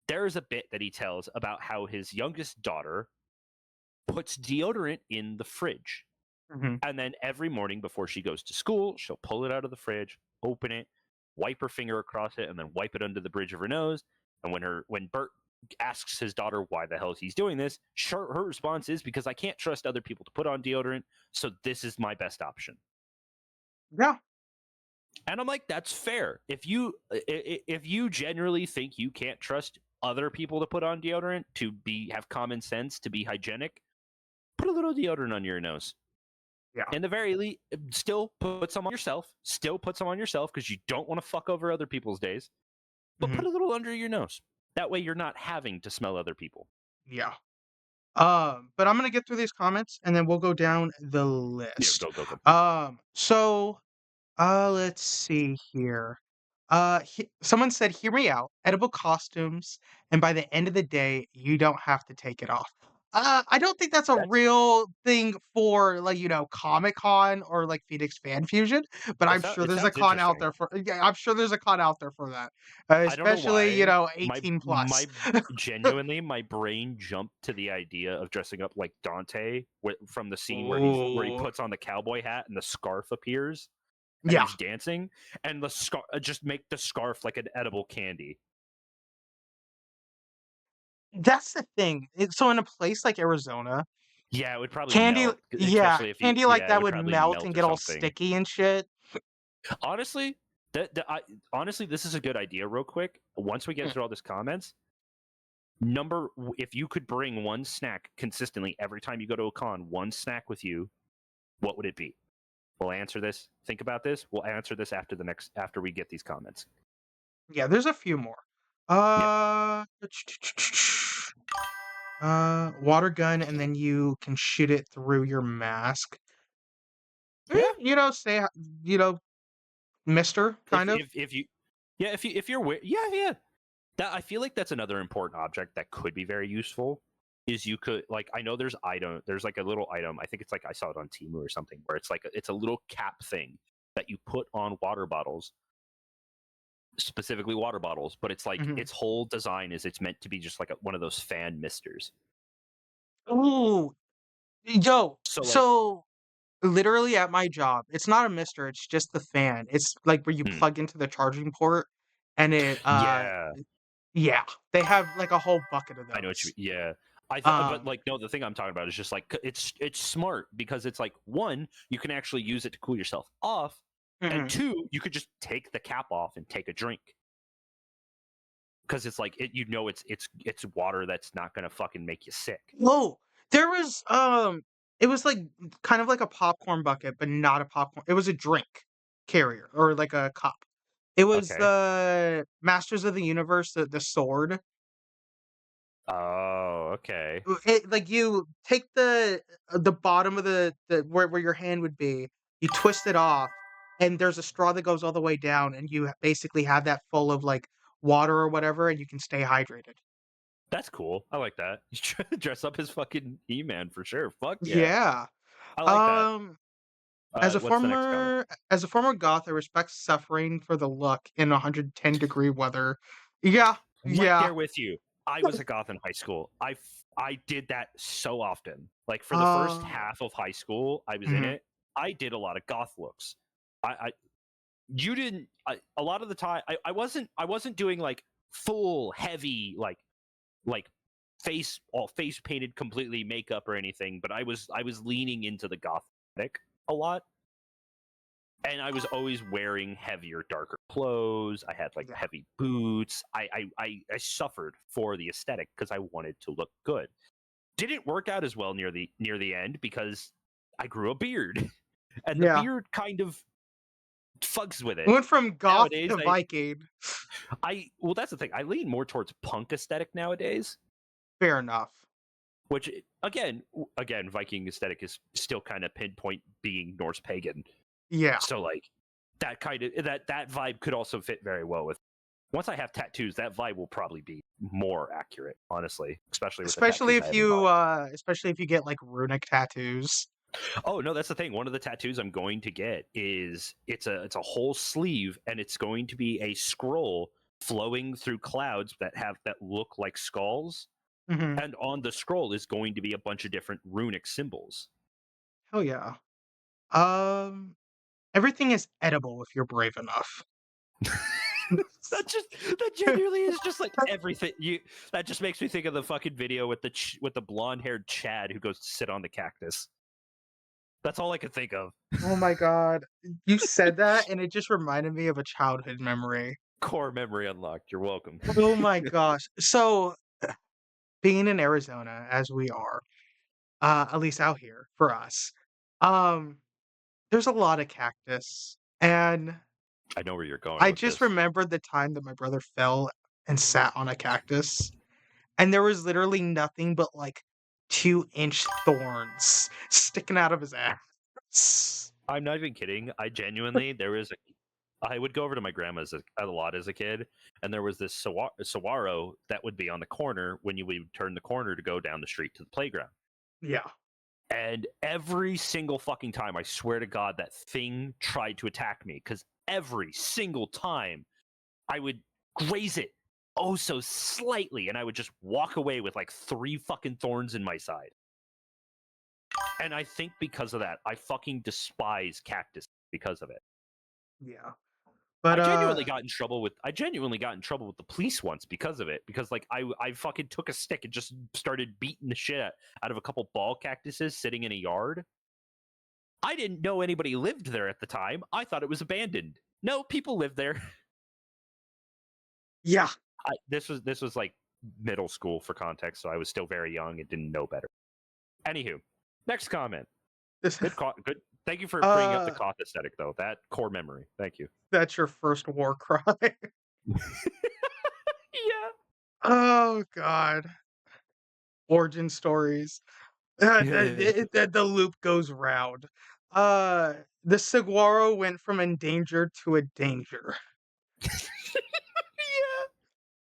Speaker 2: there's a bit that he tells about how his youngest daughter puts deodorant in the fridge.
Speaker 1: mhm.
Speaker 2: And then every morning before she goes to school, she'll pull it out of the fridge, open it, wipe her finger across it, and then wipe it under the bridge of her nose. And when Bert asks his daughter why the hell he's doing this, her response is because I can't trust other people to put on deodorant, so this is my best option.
Speaker 1: Yeah,
Speaker 2: And I'm like, that's fair. If you generally think you can't trust other people to put on deodorant to have common sense to be hygienic, put a little deodorant on your nose.
Speaker 1: yeah.
Speaker 2: In the very least, still put some on yourself. Still put some on yourself because you don't want to fuck over other people's days. But
Speaker 1: Mhm,
Speaker 2: put a little under your nose. That way, you're not having to smell other people.
Speaker 1: yeah. But I'm gonna get through these comments and then we'll go down the
Speaker 2: Yeah,
Speaker 1: list.
Speaker 2: go go go.
Speaker 1: So let's see here. Someone said, "Hear me out. Edible costumes, and by the end of the day, you don't have to take it off." I don't think that's a
Speaker 2: That's
Speaker 1: real thing for like Comic Con or like Phoenix Fan Fusion, but I'm sure
Speaker 2: it
Speaker 1: there's a
Speaker 2: sounds
Speaker 1: con out
Speaker 2: interesting.
Speaker 1: there for. Yeah, I'm sure there's a con out there for that,
Speaker 2: I don't know
Speaker 1: especially
Speaker 2: why
Speaker 1: 18 plus.
Speaker 2: my genuinely my brain jumped to the idea of dressing up like Dante from the scene where he
Speaker 1: Ooh,
Speaker 2: puts on the cowboy hat and the scarf appears and
Speaker 1: yeah,
Speaker 2: he's dancing, and the scarf just make the scarf like an edible candy.
Speaker 1: that's the thing. So in a place like Arizona,
Speaker 2: Yeah, it would probably
Speaker 1: candy,
Speaker 2: melt,
Speaker 1: yeah,
Speaker 2: especially if you.
Speaker 1: candy like
Speaker 2: Yeah, it
Speaker 1: that
Speaker 2: would
Speaker 1: would
Speaker 2: probably
Speaker 1: melt and
Speaker 2: melt or
Speaker 1: get all
Speaker 2: something.
Speaker 1: sticky and shit.
Speaker 2: Honestly, honestly, this is a good idea. Real quick, once we get through all this comments, if you could bring one snack consistently every time you go to a con, one snack with you, what would it be? We'll answer this. Think about this. We'll answer this after we get these comments.
Speaker 1: Yeah, there's a few more.
Speaker 2: Yep.
Speaker 1: Uh, water gun, and then you can shoot it through your mask.
Speaker 2: Yeah.
Speaker 1: Say, Mister, kind of.
Speaker 2: If you yeah if you're yeah. That I feel like that's another important object that could be very useful. Is you could like I know there's like a little item. I think it's like I saw it on Temu or something where it's like it's a little cap thing that you put on water bottles, specifically water bottles. But it's like
Speaker 1: Hmm.
Speaker 2: its whole design is it's meant to be just like one of those fan misters.
Speaker 1: Ooh, yo.
Speaker 2: So like,
Speaker 1: So literally at my job, it's not a Mister. It's just the fan. It's like where you
Speaker 2: hmm,
Speaker 1: plug into the charging port, and it
Speaker 2: yeah,
Speaker 1: Yeah, they have, like, a whole bucket of
Speaker 2: I know what you
Speaker 1: those.
Speaker 2: mean. Yeah. But
Speaker 1: Um
Speaker 2: like, no, the thing I'm talking about is just like it's smart because it's like one, you can actually use it to cool yourself off, and
Speaker 1: mhm.
Speaker 2: two, you could just take the cap off and take a drink because it's like it's water that's not gonna fucking make you sick.
Speaker 1: Whoa! There was, it was, like, kind of like a popcorn bucket, but not a popcorn it was a drink carrier or, like, a cup. It was
Speaker 2: Okay.
Speaker 1: the Masters of the Universe, the sword.
Speaker 2: Oh, okay.
Speaker 1: It like, you take the bottom of the where your hand would be, you twist it off, and there's a straw that goes all the way down, and you basically have that full of, like, water or whatever, and you can stay hydrated.
Speaker 2: That's cool. I like that. You try to dress up as fucking He-Man for sure. Fuck yeah.
Speaker 1: Yeah.
Speaker 2: I like that.
Speaker 1: Um, as a
Speaker 2: What's the next comment?
Speaker 1: former goth, I respect suffering for the look in 110-degree weather. Yeah,
Speaker 2: Right
Speaker 1: yeah.
Speaker 2: there with you. I was a goth in high school. I did that so often. Like for the first
Speaker 1: Oh.
Speaker 2: half of high school, I was in
Speaker 1: Mhm.
Speaker 2: it. I did a lot of goth looks. I you didn't. A lot of the time, I wasn't doing like full heavy like face painted completely makeup or anything. But I was leaning into the gothic a lot, and I was always wearing heavier, darker clothes. I had like
Speaker 1: Yeah.
Speaker 2: heavy boots. I suffered for the aesthetic because I wanted to look good. Didn't work out as well near the end because I grew a beard, and the
Speaker 1: Yeah.
Speaker 2: beard kind of fucks with it.
Speaker 1: Went from goth
Speaker 2: Nowadays,
Speaker 1: to
Speaker 2: I
Speaker 1: Viking.
Speaker 2: I well, that's the thing. I lean more towards punk aesthetic nowadays,
Speaker 1: Fair enough.
Speaker 2: which again, Viking aesthetic is still kind of pinpoint being Norse pagan.
Speaker 1: Yeah.
Speaker 2: So like that vibe could also fit very well with. Once I have tattoos, that vibe will probably be more accurate, honestly, especially with the tattoos I haven't got.
Speaker 1: Especially if you get, like, runic tattoos.
Speaker 2: Oh no, that's the thing. One of the tattoos I'm going to get is it's a whole sleeve, and it's going to be a scroll flowing through clouds that look like skulls,
Speaker 1: Mhm.
Speaker 2: and on the scroll is going to be a bunch of different runic symbols.
Speaker 1: Hell yeah. Um, everything is edible if you're brave enough.
Speaker 2: That genuinely is just like everything. That just makes me think of the fucking video with the blonde haired Chad who goes to sit on the cactus. That's all I could think of.
Speaker 1: Oh my god. You said that, and it just reminded me of a childhood memory.
Speaker 2: Core memory unlocked. You're welcome.
Speaker 1: Oh my gosh. So, being in Arizona as we are, at least out here for us, um, there's a lot of cactus, and
Speaker 2: I know where you're going
Speaker 1: I
Speaker 2: with
Speaker 1: just
Speaker 2: this.
Speaker 1: remembered the time that my brother fell and sat on a cactus, and there was literally nothing but, like, 2-inch thorns sticking out of his ass.
Speaker 2: I'm not even kidding. I genuinely I would go over to my grandma's a lot as a kid, and there was this saguaro that would be on the corner when you would turn the corner to go down the street to the playground.
Speaker 1: Yeah.
Speaker 2: And every single fucking time, I swear to God, that thing tried to attack me because every single time I would graze it oh so slightly, and I would just walk away with like three fucking thorns in my side. And I think because of that, I fucking despise cactus because of it.
Speaker 1: Yeah. But,
Speaker 2: I genuinely got in trouble with the police once because of it. Because like I fucking took a stick and just started beating the shit out of a couple ball cactuses sitting in a yard. I didn't know anybody lived there at the time. I thought it was abandoned. No, people lived there.
Speaker 1: yeah.
Speaker 2: This was like middle school for context, so I was still very young and didn't know better. Anywho, next comment.
Speaker 1: This
Speaker 2: Good. Thank you for bringing up the
Speaker 1: uh,
Speaker 2: goth aesthetic, though. That core memory. Thank you.
Speaker 1: that's your first war cry. Oh god. Origin stories.
Speaker 2: Yeah.
Speaker 1: The loop goes round. Uh, the saguaro went from endangered to a danger.
Speaker 2: Yeah.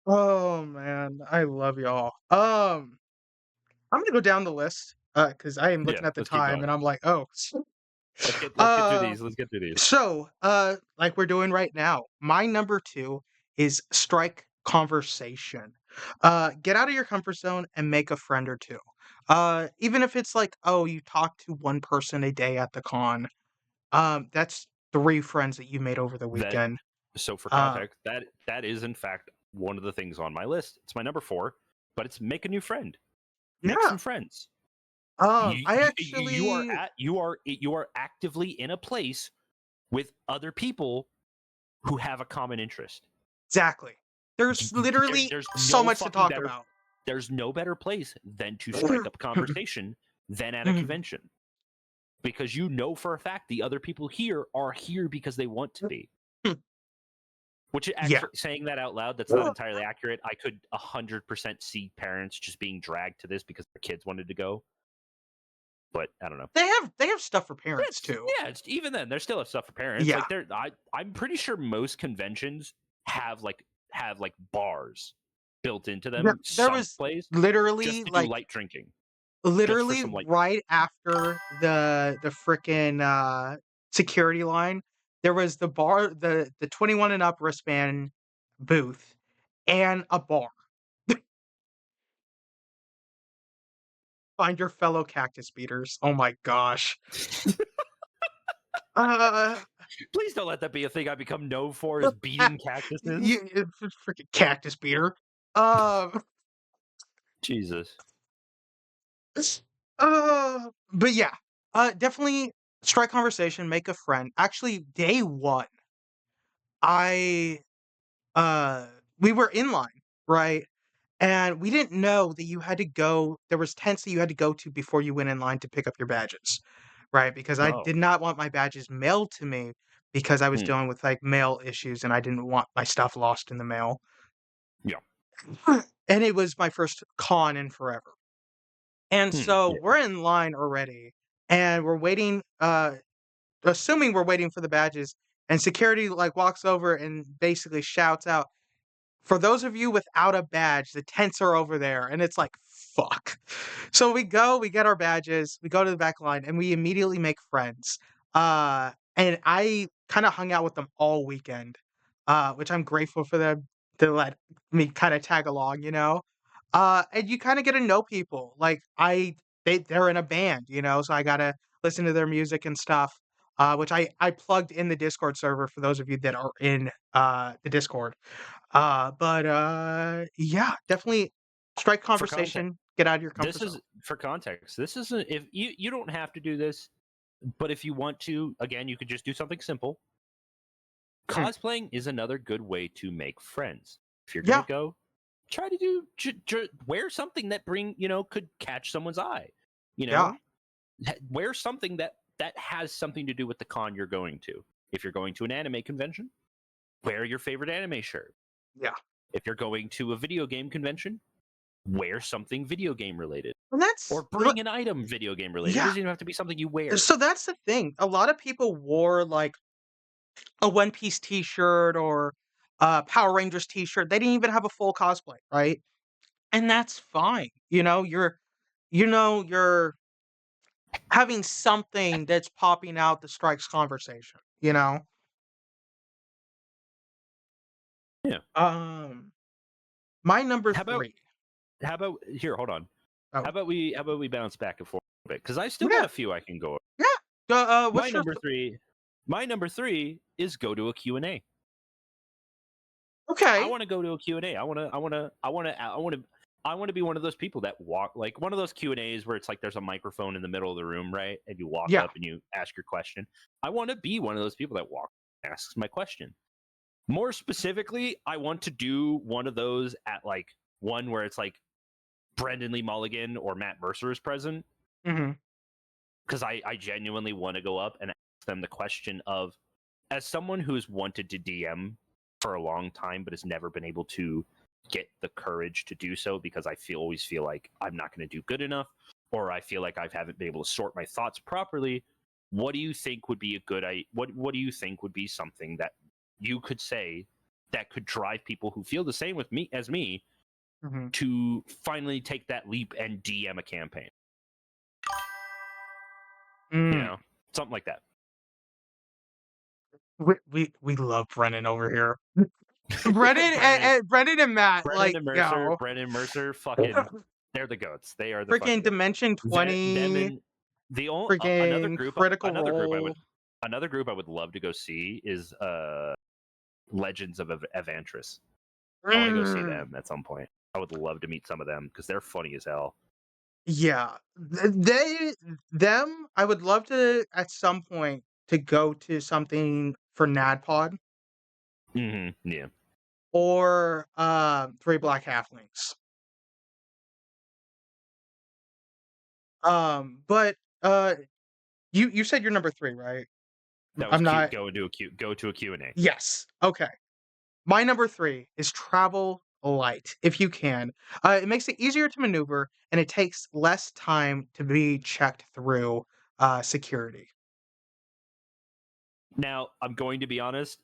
Speaker 1: Oh, man, I love y'all. I'm gonna go down the list, because I am
Speaker 2: Yeah.
Speaker 1: looking at the
Speaker 2: Let's keep
Speaker 1: time,
Speaker 2: going.
Speaker 1: and I'm like, "Oh."
Speaker 2: Let's get through
Speaker 1: Uh
Speaker 2: these. Let's get through these.
Speaker 1: like we're doing right now, my number 2 is strike conversation. Get out of your comfort zone and make a friend or 2. Even if it's like, oh, you talk to 1 person a day at the con, that's 3 friends that you made over the
Speaker 2: That
Speaker 1: weekend.
Speaker 2: so for
Speaker 1: Uh,
Speaker 2: context, that is in fact one of the things on my list. It's my number 4, but it's make a new friend. Make
Speaker 1: Yeah.
Speaker 2: some friends.
Speaker 1: I
Speaker 2: You are actively in a place with other people who have a common interest.
Speaker 1: exactly. There's literally
Speaker 2: There's
Speaker 1: so
Speaker 2: no
Speaker 1: much to
Speaker 2: fucking
Speaker 1: talk
Speaker 2: better.
Speaker 1: about.
Speaker 2: There's no better place than to strike up a conversation than at a convention, because you know for a fact the other people here are here because they want to be. Which
Speaker 1: Yeah.
Speaker 2: actually, saying that out loud, that's not entirely accurate. I could 100% see parents just being dragged to this because their kids wanted to go, but I don't know.
Speaker 1: They have stuff for parents
Speaker 2: It's,
Speaker 1: too.
Speaker 2: yeah, it's, even then, there's still stuff for parents.
Speaker 1: Yeah.
Speaker 2: Like I'm pretty sure most conventions have like bars built into them
Speaker 1: There was
Speaker 2: someplace
Speaker 1: literally
Speaker 2: just to do
Speaker 1: like
Speaker 2: light drinking, just for
Speaker 1: literally
Speaker 2: some light.
Speaker 1: right after the frickin' security line, there was the bar, the 21 and up wristband booth and a bar. Find your fellow cactus beaters. Oh my gosh. Uh,
Speaker 2: Please don't let that be a thing I become known for, is beating cactuses.
Speaker 1: Freaking cactus beater. Um,
Speaker 2: Jesus.
Speaker 1: but yeah, definitely strike conversation, make a friend. Actually, day one, I we were in line, right? And we didn't know that you had to go. There was tents that you had to go to before you went in line to pick up your badges, right? Because I
Speaker 2: Oh.
Speaker 1: did not want my badges mailed to me because I was
Speaker 2: Hmm.
Speaker 1: dealing with like mail issues and I didn't want my stuff lost in the mail.
Speaker 2: Yeah.
Speaker 1: And it was my first con in forever. And so
Speaker 2: Yeah.
Speaker 1: we're in line already and we're waiting, assuming we're waiting for the badges, and security like walks over and basically shouts out, "For those of you without a badge, the tents are over there." And it's like, fuck. So we go, we get our badges, we go to the back line, and we immediately make friends. And I kind of hung out with them all weekend, which I'm grateful for them to let me kind of tag along, you know? And you kind of get to know people. Like they're in a band, you know, so I gotta listen to their music and stuff. Which I plugged in the Discord server for those of you that are in the Discord. Yeah, definitely strike
Speaker 2: For context,
Speaker 1: conversation, get out of your comfort zone.
Speaker 2: this isn't, if you don't have to do this, but if you want to, again, you could just do something simple.
Speaker 1: Mm,
Speaker 2: Cosplaying is another good way to make friends. If you're gonna
Speaker 1: yeah,
Speaker 2: go, try to wear something that could catch someone's eye. You
Speaker 1: yeah,
Speaker 2: know, wear something that has something to do with the con you're going to. If you're going to an anime convention, wear your favorite anime shirt.
Speaker 1: yeah.
Speaker 2: If you're going to a video game convention, wear something video game related,
Speaker 1: And
Speaker 2: or
Speaker 1: that's
Speaker 2: bring an item video game related. It
Speaker 1: yeah.
Speaker 2: doesn't even have to be something you wear.
Speaker 1: So that's the thing. A lot of people wore like a One Piece T-shirt or a Power Rangers T-shirt. They didn't even have a full cosplay, right? And that's fine. You're having something that's popping out that strikes conversation. You know.
Speaker 2: Yeah.
Speaker 1: Um, my number
Speaker 2: How about
Speaker 1: 3.
Speaker 2: here? Hold on.
Speaker 1: Oh,
Speaker 2: How about we bounce back and forth a bit, because I still got
Speaker 1: yeah,
Speaker 2: a few I can go over.
Speaker 1: yeah.
Speaker 2: My
Speaker 1: What's your
Speaker 2: number three. My number three is go to a Q&A. I
Speaker 1: okay?
Speaker 2: want to go to a Q&A. I want to be one of those people that walk, like one of those Q&As where it's like there's a microphone in the middle of the room, right? And you walk
Speaker 1: Yeah.
Speaker 2: up and you ask your question. I want to be one of those people that asks my question. More specifically, I want to do one of those at like one where it's like Brendan Lee Mulligan or Matt Mercer is present,
Speaker 1: Mm-hmm.
Speaker 2: because I genuinely want to go up and ask them the question of, as someone who's wanted to DM for a long time but has never been able to get the courage to do so because I always feel like I'm not going to do good enough, or I feel like I haven't been able to sort my thoughts properly. What do you think would be a good what do you think would be something that you could say that could drive people who feel the same with me as me
Speaker 1: Mm-hmm.
Speaker 2: to finally take that leap and DM a campaign? You
Speaker 1: Mm.
Speaker 2: know, something like that.
Speaker 1: We love Brennan over here. Brennan
Speaker 2: Brennan,
Speaker 1: Brennan and Matt, like,
Speaker 2: Brendan Mercer, fucking, they're the goats. They are the fucking
Speaker 1: freaking
Speaker 2: goats.
Speaker 1: Dimension
Speaker 2: Them
Speaker 1: 20,
Speaker 2: and the only
Speaker 1: freaking Critical Role.
Speaker 2: another group I would love to go see is Legends of Evantris. I want to go see
Speaker 1: Mm,
Speaker 2: them at some point. I would love to meet some of them because they're funny as hell.
Speaker 1: yeah. I would love to, at some point, to go to something for NADPOD
Speaker 2: Yeah.
Speaker 1: or, 3 Black Halflings. But, you said you're number 3, right?
Speaker 2: That was
Speaker 1: I'm
Speaker 2: cute.
Speaker 1: not.
Speaker 2: Go to a Q&A.
Speaker 1: Yes. Okay. My number 3 is travel light, if you can. It makes it easier to maneuver, and it takes less time to be checked through, security.
Speaker 2: Now, I'm going to be honest,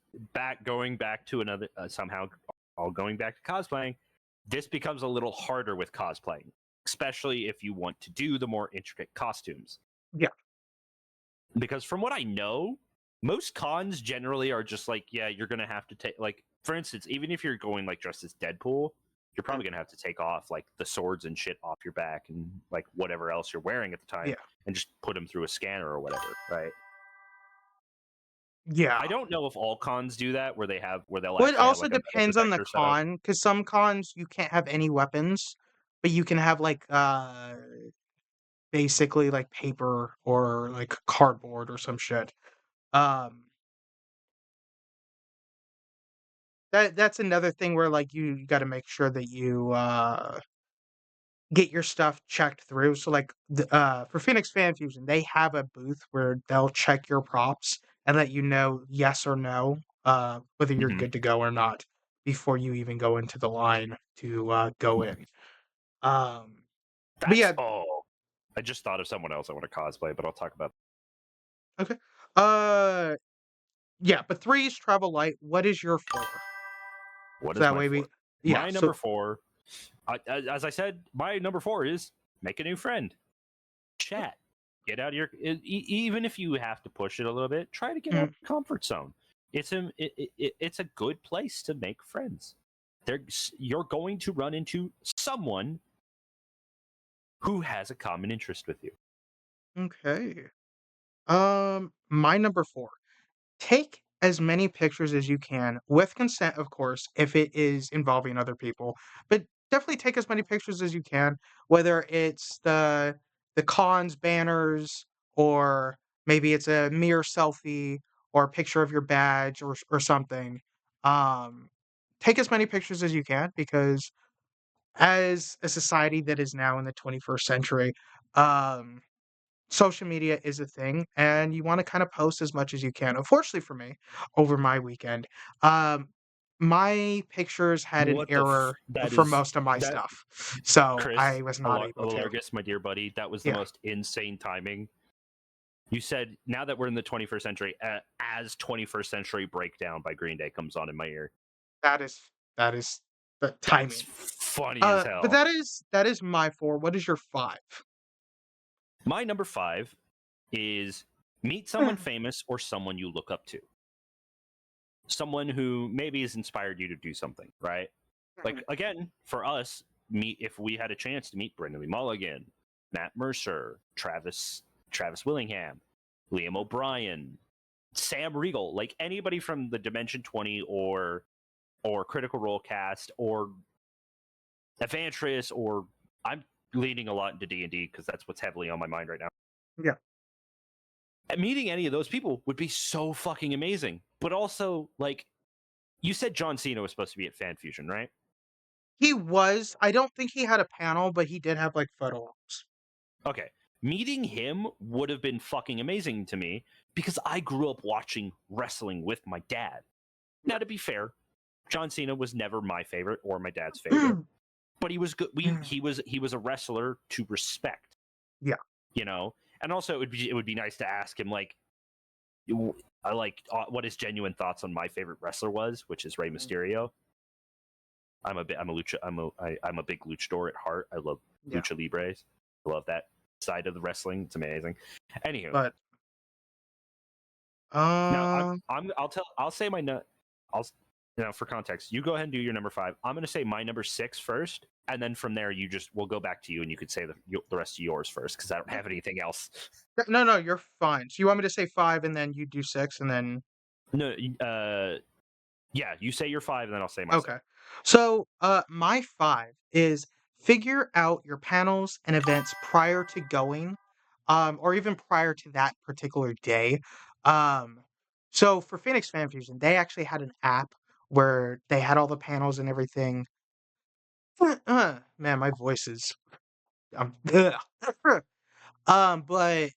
Speaker 2: going back to another somehow all going back to cosplaying, this becomes a little harder with cosplaying, especially if you want to do the more intricate costumes.
Speaker 1: Yeah.
Speaker 2: Because from what I know, most cons generally are just like, yeah, you're gonna have to take, like, for instance, even if you're going like dressed as Deadpool, you're
Speaker 1: Mm,
Speaker 2: probably gonna have to take off like the swords and shit off your back and like whatever else you're wearing at the time
Speaker 1: yeah.
Speaker 2: and just put them through a scanner or whatever, right?
Speaker 1: Yeah.
Speaker 2: I don't know if all cons do that where they'll
Speaker 1: Well, it
Speaker 2: actually have
Speaker 1: also
Speaker 2: like a metal
Speaker 1: depends on the
Speaker 2: detector set up.
Speaker 1: con, because some cons, you can't have any weapons, but you can have, like, basically, like, paper or, like, cardboard or some shit. Um, that's another thing where, like, you gotta make sure that you, get your stuff checked through. So, like, for Phoenix Fan Fusion, they have a booth where they'll check your props and let you know yes or no, whether you're
Speaker 2: Hmm.
Speaker 1: good to go or not before you even go into the line to, go in. Um, but
Speaker 2: That's
Speaker 1: yeah,
Speaker 2: oh, I just thought of someone else I want to cosplay, but I'll talk about
Speaker 1: okay. Uh, yeah, but 3 is travel light. What is your 4?
Speaker 2: what
Speaker 1: So
Speaker 2: is
Speaker 1: that
Speaker 2: my
Speaker 1: way
Speaker 2: four.
Speaker 1: we yeah,
Speaker 2: My number
Speaker 1: so
Speaker 2: four, as I said, my number four is make a new friend. Chat. Get out of your even if you have to push it a little bit, try to get out
Speaker 1: mm,
Speaker 2: of your comfort zone. It's a good place to make friends. You're going to run into someone who has a common interest with you.
Speaker 1: okay. My number 4. Take as many pictures as you can with consent, of course, if it is involving other people, but definitely take as many pictures as you can, whether it's the cons banners or maybe it's a mirror selfie or a picture of your badge or something. Um, take as many pictures as you can because as a society that is now in the 21st century, um, social media is a thing, and you wanna kinda post as much as you can. Unfortunately for me, over my weekend, um, my pictures had an
Speaker 2: What the
Speaker 1: error
Speaker 2: that
Speaker 1: for
Speaker 2: is
Speaker 1: most of my
Speaker 2: that
Speaker 1: stuff, so
Speaker 2: Chris
Speaker 1: I was not able to.
Speaker 2: Alargus, my dear buddy, that was the
Speaker 1: Yeah,
Speaker 2: most insane timing. You said now that we're in the 21st century, as 21st Century Breakdown by Green Day comes on in my ear.
Speaker 1: that is that is the
Speaker 2: That's
Speaker 1: timing.
Speaker 2: funny as
Speaker 1: But
Speaker 2: hell.
Speaker 1: that is my 4. What is your 5?
Speaker 2: My number five is meet someone famous or someone you look up to. Someone who maybe has inspired you to do something, right? Like again, for us, meet if we had a chance to meet Brendan Lee Mulligan, Matt Mercer, Travis Willingham, Liam O'Brien, Sam Riegel, like anybody from the Dimension 20 or Critical Role cast or Evantris or I'm leaning a lot into D&D because that's what's heavily on my mind right now.
Speaker 1: Yeah.
Speaker 2: And meeting any of those people would be so fucking amazing. But also, like, you said John Cena was supposed to be at Fan Fusion, right?
Speaker 1: He was. I don't think he had a panel, but he did have, like, photo ops.
Speaker 2: Okay. Meeting him would have been fucking amazing to me because I grew up watching wrestling with my dad. Now, to be fair, John Cena was never my favorite or my dad's favorite, but he was good. He was a wrestler to respect,
Speaker 1: Yeah.
Speaker 2: you know. And also, it would be nice to ask him like, I like what his genuine thoughts on my favorite wrestler was, which is Rey Mysterio. I'm a big luchador at heart. I love
Speaker 1: Yeah.
Speaker 2: lucha libres. I love that side of the wrestling. It's amazing. Anywho,
Speaker 1: But,
Speaker 2: now
Speaker 1: uh
Speaker 2: I'll say my nut. I'll for context, you go ahead and do your number five. I'm going to say my number six first, and then from there we'll go back to you, and you could say the rest of yours first because I don't have anything else.
Speaker 1: No, no, you're fine. So you want me to say 5 and then you do 6 and then
Speaker 2: No, Yeah, you say your 5, and then I'll say my 6.
Speaker 1: Okay. So, my 5 is figure out your panels and events prior to going, or even prior to that particular day. Um, so for Phoenix Fan Fusion, they actually had an app where they had all the panels and everything. Man, my voice is but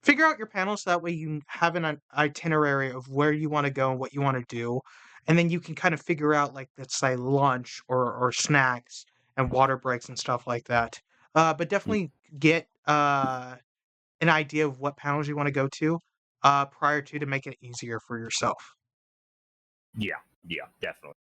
Speaker 1: figure out your panel so that way you have an itinerary of where you wanna go and what you wanna do, and then you can kind of figure out, like, let's say, lunch or snacks and water breaks and stuff like that. But
Speaker 2: Mm,
Speaker 1: definitely get, an idea of what panels you wanna go to, prior to make it easier for yourself.
Speaker 2: yeah, yeah, definitely.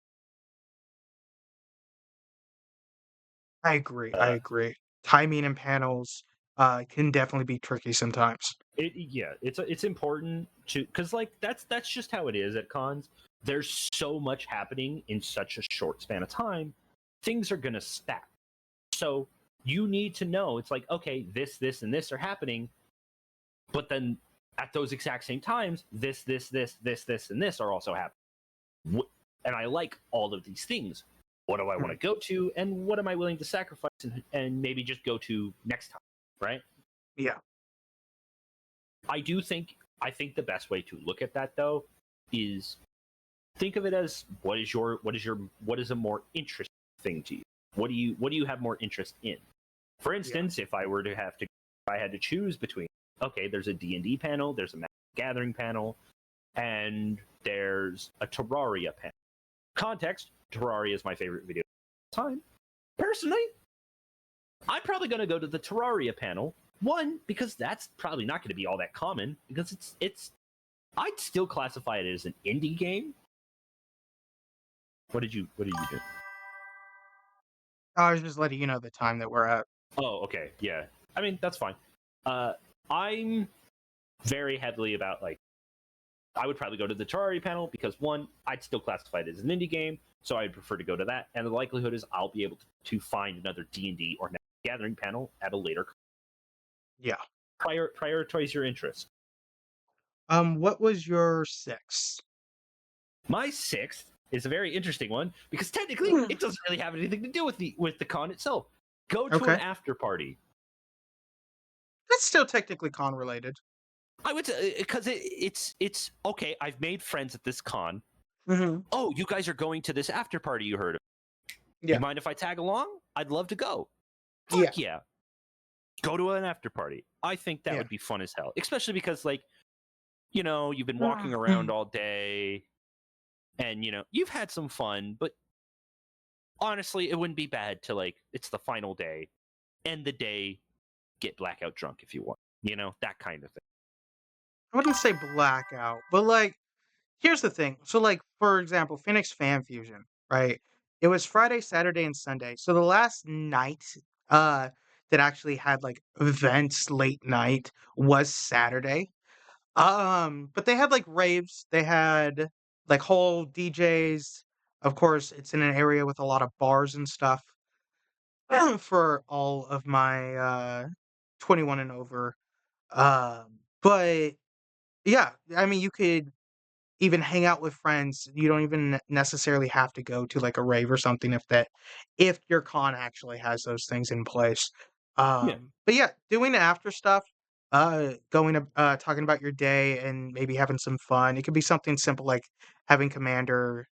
Speaker 1: I
Speaker 2: Uh,
Speaker 1: agree. Timing and panels, can definitely be tricky sometimes.
Speaker 2: yeah, it's important to, because like that's just how it is at cons. There's so much happening in such a short span of time. Things are gonna stack. So you need to know it's like, okay, this, and this are happening, but then at those exact same times, this, and this are also happening. And I like all of these things. What do I want
Speaker 1: Mhm.
Speaker 2: to go to, and what am I willing to sacrifice, and maybe just go to next time, right?
Speaker 1: Yeah.
Speaker 2: I think the best way to look at that though is think of it as what is a more interesting thing to you? What do you have more interest in? For
Speaker 1: Yeah.
Speaker 2: instance, if I had to choose between, okay, there's a D&D panel, there's a Magic Gathering panel, and there's a Terraria panel. Context: Terraria is my favorite video time. Personally, I'm probably going to go to the Terraria panel. One, because that's probably not going to be all that common, because it's I'd still classify it as an indie game. What did you do?
Speaker 1: I was just letting you know the time that we're at.
Speaker 2: Oh, okay, yeah. I mean, that's fine. Uh, I'm very heavily about, like, I would probably go to the Terraria panel because one, I'd still classify it as an indie game, so I'd prefer to go to that. And the likelihood is I'll be able to find another D&D or Gathering panel at a later.
Speaker 1: Yeah.
Speaker 2: Prioritize your interest.
Speaker 1: What was your 6?
Speaker 2: My sixth is a very interesting one because technically
Speaker 1: Mm.
Speaker 2: it doesn't really have anything to do with the con itself. Go to an
Speaker 1: Okay.
Speaker 2: after party.
Speaker 1: That's still technically con related.
Speaker 2: I would say because it's okay. I've made friends at this con.
Speaker 1: Mhm.
Speaker 2: Oh, you guys are going to this after party you heard of. You
Speaker 1: Yeah.
Speaker 2: mind if I tag along? I'd love to go.
Speaker 1: Yeah.
Speaker 2: Fuck yeah. Go to an after party. I think that
Speaker 1: Yeah.
Speaker 2: would be fun as hell. Especially because, like, you've been walking around
Speaker 1: Mhm.
Speaker 2: all day and you've had some fun, but honestly, it wouldn't be bad to, like, it's the final day, end the day, get blackout drunk if you want. That kind of thing.
Speaker 1: I wouldn't say blackout, but, like, here's the thing. So, like, for example, Phoenix Fan Fusion, right? It was Friday, Saturday, and Sunday. So the last night, uh, that actually had, like, events late night was Saturday. But they had, like, raves, they had, like, whole DJs. Of course, it's in an area with a lot of bars and stuff. For all of my 21 and over. But yeah, I mean, you could even hang out with friends. You don't even necessarily have to go to like a rave or something if your con actually has those things in place.
Speaker 2: Yeah.
Speaker 1: But yeah, doing the after stuff, going to talking about your day and maybe having some fun. It could be something simple like having Commander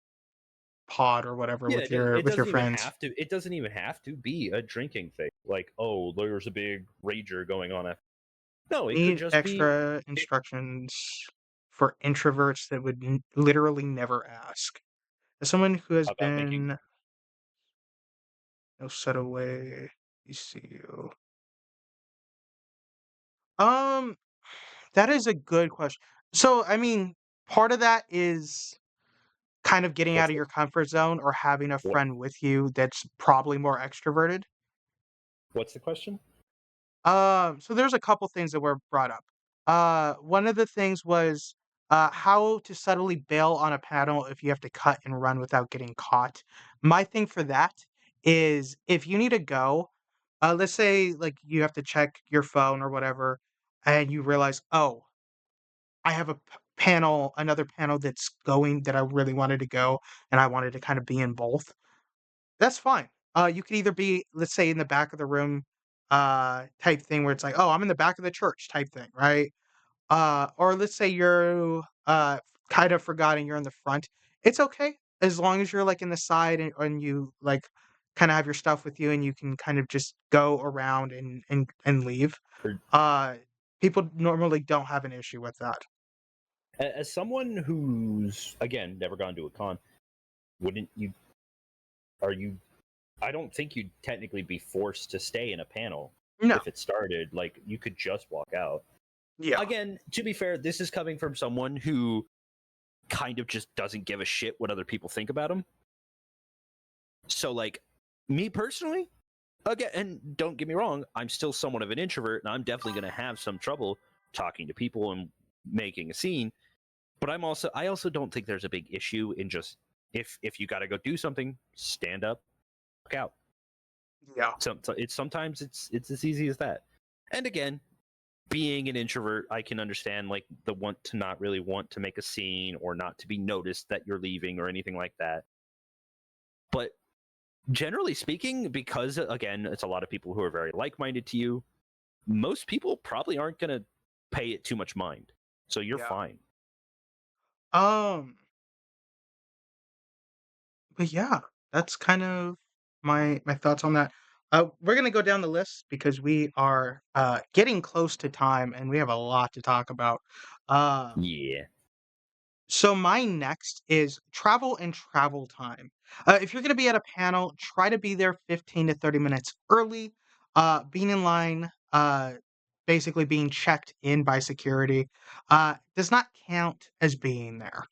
Speaker 1: Pod or whatever
Speaker 2: Yeah,
Speaker 1: with
Speaker 2: it, does,
Speaker 1: your
Speaker 2: it
Speaker 1: with your
Speaker 2: doesn't even
Speaker 1: friends.
Speaker 2: have to. It doesn't even have to be a drinking thing. Like, oh, there's a big rager going on. No, it could
Speaker 1: Need
Speaker 2: just be
Speaker 1: extra instructions for introverts that would literally never ask. As someone who has
Speaker 2: about making.
Speaker 1: been no set away, ECU. Um, that is a good question. So, I mean, part of that is kind of getting
Speaker 2: What's
Speaker 1: out of
Speaker 2: the
Speaker 1: your comfort zone or having a
Speaker 2: what?
Speaker 1: friend with you that's probably more extroverted.
Speaker 2: What's the question?
Speaker 1: So there's a couple things that were brought up. One of the things was how to subtly bail on a panel if you have to cut and run without getting caught. My thing for that is if you need to go, let's say like you have to check your phone or whatever, and you realize, oh, I have a another panel that's going that I really wanted to go, and I wanted to kind of be in both, that's fine. You could either be, let's say, in the back of the room, type thing where it's like, "Oh, I'm in the back of the church," type thing, right? Or let's say you're, kind of forgotten you're in the front. It's okay as long as you're, like, in the side and you, like, kinda have your stuff with you and you can kind of just go around and leave.
Speaker 2: Or
Speaker 1: Uh, People normally don't have an issue with that.
Speaker 2: as someone who's again never gone to a con, wouldn't you? Are you? I don't think you'd technically be forced to stay in a panel
Speaker 1: No.
Speaker 2: if it started. Like you could just walk out.
Speaker 1: Yeah.
Speaker 2: Again, to be fair, this is coming from someone who kind of just doesn't give a shit what other people think about him. So, like, me personally, again, and don't get me wrong, I'm still somewhat of an introvert, and I'm definitely going to have some trouble talking to people and making a scene. But I also don't think there's a big issue in just if you got to go do something, stand up, walk out.
Speaker 1: Yeah.
Speaker 2: So it's sometimes it's as easy as that. And again, being an introvert, I can understand like the want to not really want to make a scene or not to be noticed that you're leaving or anything like that. But generally speaking, because again, it's a lot of people who are very like-minded to you, most people probably aren't going to pay it too much mind. So you're
Speaker 1: Yeah.
Speaker 2: fine.
Speaker 1: Um, but yeah, that's kind of my thoughts on that. We're gonna go down the list because we are, getting close to time, and we have a lot to talk about. Um
Speaker 2: Yeah.
Speaker 1: So my next is travel and travel time. If you're going to be at a panel, try to be there 15 to 30 minutes early. Being in line, basically being checked in by security, does not count as being there,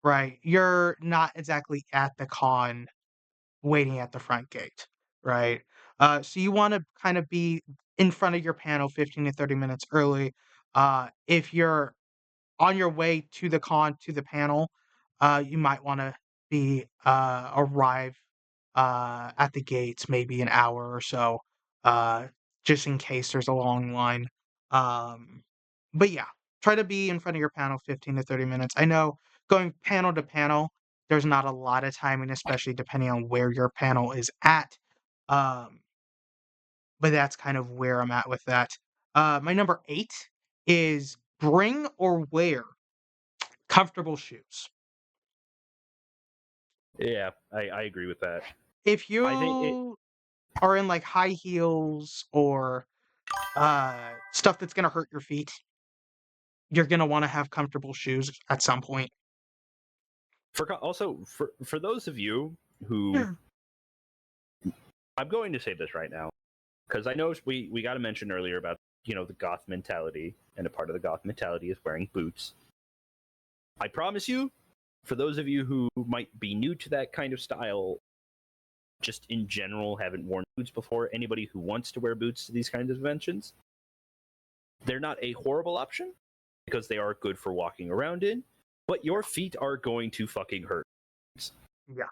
Speaker 1: right? You're not exactly at the con waiting at the front gate, right? So you want to kind of be in front of your panel 15 to 30 minutes early. If you're on your way to the con, to the panel, you might wanna arrive, at the gates maybe an hour or so, uh, just in case there's a long line. Um, but yeah, try to be in front of your panel 15 to 30 minutes. I know going panel to panel, there's not a lot of timing, especially depending on where your panel is at, um, but that's kind of where I'm at with that. My number 8 is bring or wear comfortable shoes.
Speaker 2: Yeah, I agree with that.
Speaker 1: If
Speaker 2: I think it
Speaker 1: you are in, like, high heels or, stuff that's gonna hurt your feet, you're gonna wanna have comfortable shoes at some point.
Speaker 2: also for those of you who
Speaker 1: Yeah.
Speaker 2: I'm going to say this right now because I know we got to mention earlier about the goth mentality, and a part of the goth mentality is wearing boots. I promise you, for those of you who might be new to that kind of style, just in general haven't worn boots before, anybody who wants to wear boots to these kinds of conventions, they're not a horrible option because they are good for walking around in, but your feet are going to fucking hurt.
Speaker 1: Yeah.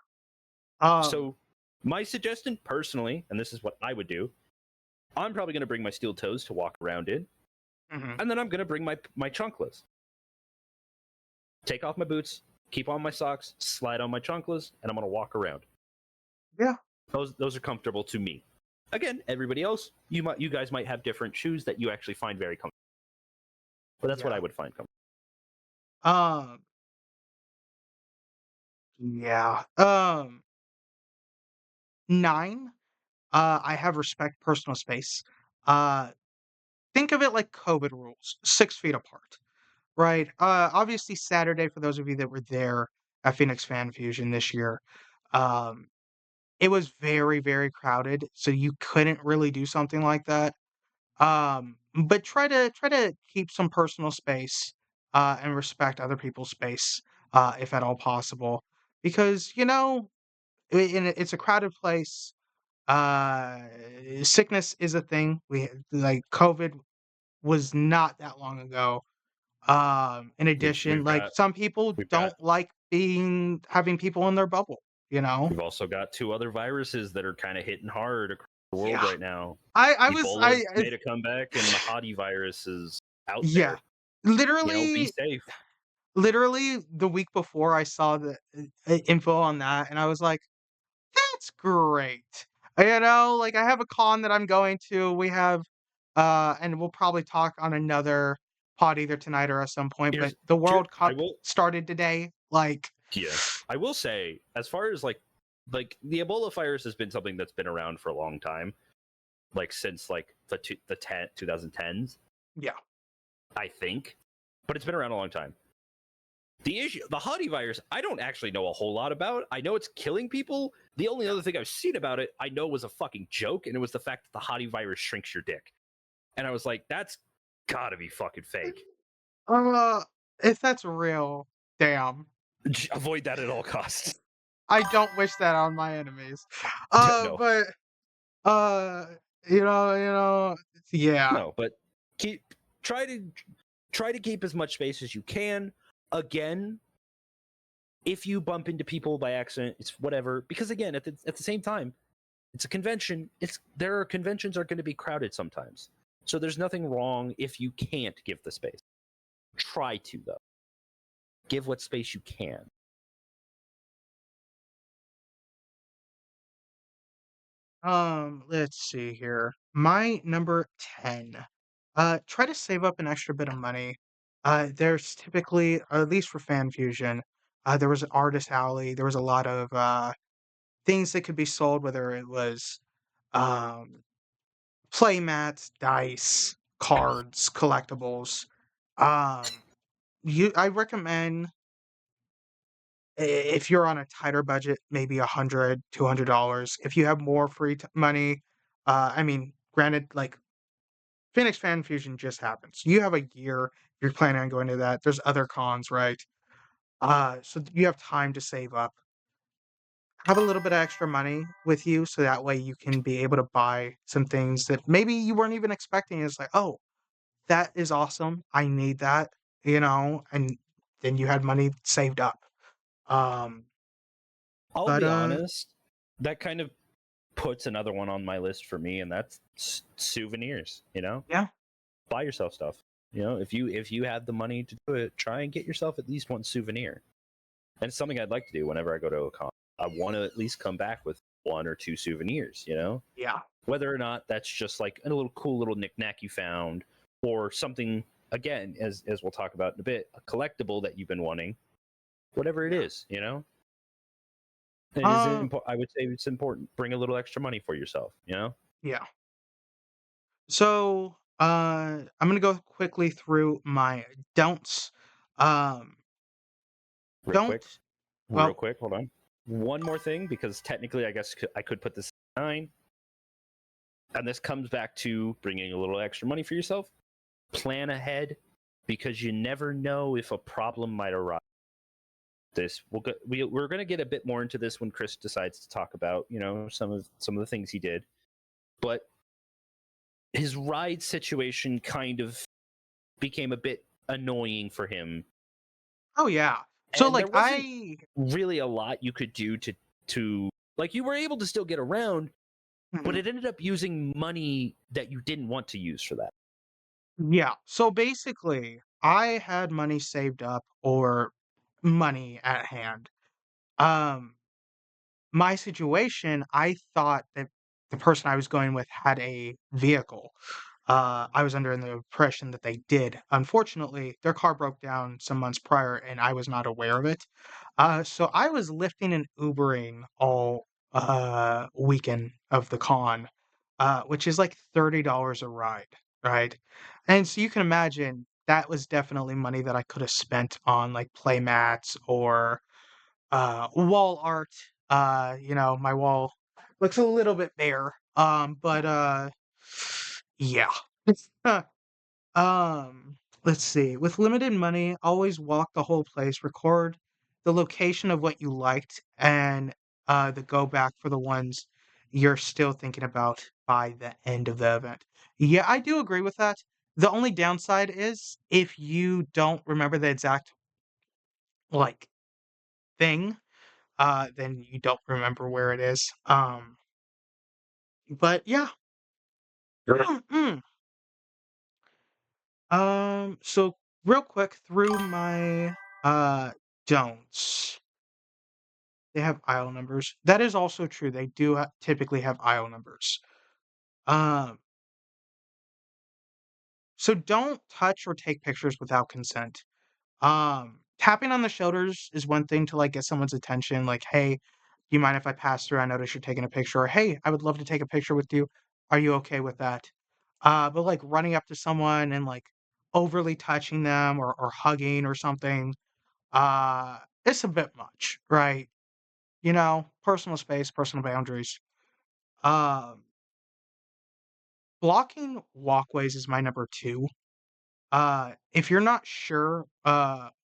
Speaker 1: Um,
Speaker 2: So, my suggestion personally, and this is what I would do, I'm probably going to bring my steel toes to walk around in,
Speaker 1: mhm.
Speaker 2: and then I'm going to bring my chunkless. Take off my boots, keep on my socks, slide on my chunkless, and I'm going to walk around.
Speaker 1: Yeah.
Speaker 2: Those are comfortable to me. Again, everybody else, you guys might have different shoes that you actually find very comfortable. But that's what
Speaker 1: Yeah.
Speaker 2: I would find comfortable.
Speaker 1: Um, yeah. 9, I have respect personal space. Uh, think of it like COVID rules, 6 feet apart, right? Obviously Saturday, for those of you that were there at Phoenix Fan Fusion this year, um, it was very, very crowded, so you couldn't really do something like that. But try to keep some personal space, and respect other people's space, if at all possible, because it's a crowded place. Uh, Sickness is a thing. Like COVID was not that long ago. In addition,
Speaker 2: We've
Speaker 1: like
Speaker 2: got
Speaker 1: some people
Speaker 2: we've got
Speaker 1: don't like having people in their bubble. You know.
Speaker 2: we've also got two other viruses that are kind of hitting hard across the world
Speaker 1: Yeah.
Speaker 2: right now.
Speaker 1: I was
Speaker 2: Ebola's
Speaker 1: I
Speaker 2: made a comeback, and the Hadi virus is out
Speaker 1: Yeah.
Speaker 2: there. Be
Speaker 1: Literally,
Speaker 2: safe.
Speaker 1: literally the week before I saw the info on that, and I was like, "That's great." Like, I have a con that I'm going to. We have, and we'll probably talk on another pod either tonight or at some point, but
Speaker 2: Here's
Speaker 1: the
Speaker 2: here
Speaker 1: World
Speaker 2: I
Speaker 1: Cup
Speaker 2: will
Speaker 1: started today. Like,
Speaker 2: Yeah. I will say, as far as like the Ebola virus has been something that's been around for a long time, like since like the 2010s,
Speaker 1: yeah.
Speaker 2: I think, but it's been around a long time. The Hadi virus, I don't actually know a whole lot about. I know it's killing people. The only other thing I've seen about it, I know was a fucking joke, and it was the fact that the Hadi virus shrinks your dick. And I was like, that's gotta be fucking fake.
Speaker 1: Uh, if that's real, damn.
Speaker 2: Avoid that at all costs.
Speaker 1: I don't wish that on my enemies.
Speaker 2: No,
Speaker 1: But uh, yeah.
Speaker 2: no, but keep try to try to keep as much space as you can. Again, if you bump into people by accident, it's whatever. Because again, at the same time, it's a convention. Conventions are going to be crowded sometimes. So there's nothing wrong if you can't give the space. Try to though. Give what space you can.
Speaker 1: Let's see here. My number 10. Try to save up an extra bit of money. There's typically, at least for Fan Fusion, there was an artist alley. There was a lot of things that could be sold, whether it was um play mats, dice, cards, collectibles. Um, I recommend if you're on a tighter budget, maybe $100, $200. If you have more money, I mean, granted, like Phoenix Fan Fusion just happened, so you have a year. You're planning on going to that. There's other cons, right? So you have time to save up. Have a little bit of extra money with you, so that way you can be able to buy some things that maybe you weren't even expecting. It's like, oh, that is awesome. I need that, and then you had money saved up. Um,
Speaker 2: I'll
Speaker 1: but
Speaker 2: be honest, that kind of puts another one on my list for me, and that's souvenirs.
Speaker 1: yeah,
Speaker 2: Buy yourself stuff. If you have the money to do it, try and get yourself at least one souvenir. And it's something I'd like to do whenever I go to a con. I want to at least come back with one or two souvenirs.
Speaker 1: yeah,
Speaker 2: Whether or not that's just like a little cool little knickknack you found, or something again, as we'll talk about in a bit, a collectible that you've been wanting. Whatever it
Speaker 1: yeah.
Speaker 2: is. It is
Speaker 1: Uh,
Speaker 2: important. I would say it's important. Bring a little extra money for yourself.
Speaker 1: yeah. So, I'm gonna go quickly through my don'ts. Um,
Speaker 2: Real quick,
Speaker 1: don't
Speaker 2: real
Speaker 1: well,
Speaker 2: quick. Hold on. One more thing, because technically, I guess I could put this at 9, and this comes back to bringing a little extra money for yourself. Plan ahead, because you never know if a problem might arise. We're going to get a bit more into this when Chris decides to talk about some of the things he did, but his ride situation kind of became a bit annoying for him,
Speaker 1: oh yeah. So
Speaker 2: and
Speaker 1: like
Speaker 2: there wasn't really a lot you could do to like, you were able to still get around, but
Speaker 1: Mhm.
Speaker 2: it ended up using money that you didn't want to use for that.
Speaker 1: Yeah. So basically, I had money saved up or money at hand. Um, my situation, I thought that the person I was going with had a vehicle. I was under the impression that they did. Unfortunately, their car broke down some months prior, and I was not aware of it. So I was lifting and Ubering all weekend of the con, which is like $30 a ride, right? And so you can imagine that was definitely money that I could have spent on like play mats or wall art. My wall looks a little bit bare. But yeah. Let's see. With limited money, always walk the whole place, record the location of what you liked, and the go back for the ones you're still thinking about by the end of the event. Yeah, I do agree with that. The only downside is if you don't remember the exact like thing, then you don't remember where it is. But yeah. Mm. So real quick through my Uh, don't. They have aisle numbers. That is also true. They do typically have aisle numbers. Um, so don't touch or take pictures without consent. Tapping on the shoulders is one thing to like get someone's attention. Like, hey, do you mind if I pass through? I notice you're taking a picture. Or hey, I would love to take a picture with you. Are you okay with that? But like running up to someone and like overly touching them or hugging or something, it's a bit much, right? You know, personal space, personal boundaries. Um, Blocking walkways is my number two. If you're not sure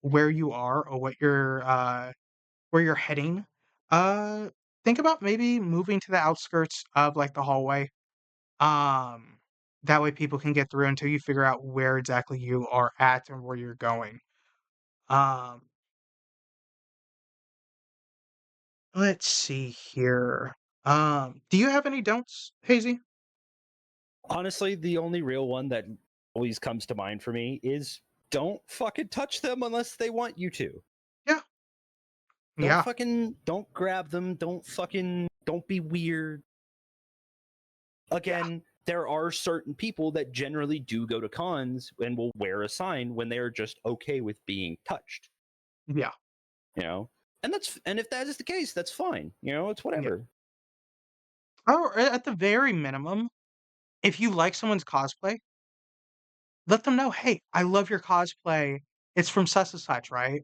Speaker 1: where you are or where you're heading, uh, think about maybe moving to the outskirts of like the hallway. Um, that way people can get through until you figure out where exactly you are at and where you're going. Um, let's see here. Do you have any don'ts, Hazy?
Speaker 2: Honestly, the only real one that always comes to mind for me is don't fucking touch them unless they want you to.
Speaker 1: Yeah,
Speaker 2: Don't
Speaker 1: yeah,
Speaker 2: fucking don't grab them. Don't be weird.
Speaker 1: yeah,
Speaker 2: Again, there are certain people that generally do go to cons and will wear a sign when they are just okay with being touched.
Speaker 1: yeah,
Speaker 2: You know, and if that is the case, that's fine. You know, it's
Speaker 1: yeah.
Speaker 2: whatever.
Speaker 1: Or at the very minimum, if you like someone's cosplay, let them know, hey, I love your cosplay. It's from such and such, right?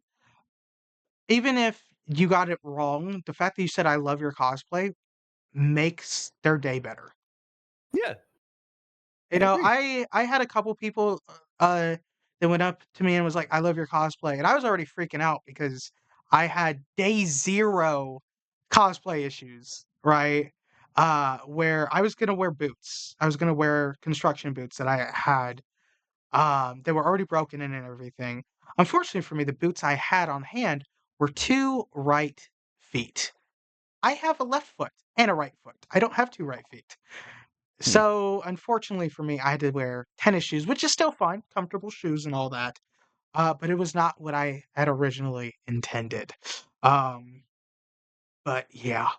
Speaker 1: Even if you got it wrong, the fact that you said I love your cosplay makes their day better.
Speaker 2: Yeah,
Speaker 1: You
Speaker 2: I
Speaker 1: know,
Speaker 2: agree.
Speaker 1: I had a couple people that went up to me and was like, "I love your cosplay," and I was already freaking out because I had day zero cosplay issues, right? Where I was gonna wear boots. I was gonna wear construction boots that I had. They were already broken in and everything. Unfortunately for me, the boots I had on hand were 2 right feet. I have a left foot and a right foot. I don't have 2 right feet.
Speaker 2: Hmm.
Speaker 1: So, unfortunately for me, I had to wear tennis shoes, which is still fine, comfortable shoes and all that. But it was not what I had originally intended. Um, but yeah.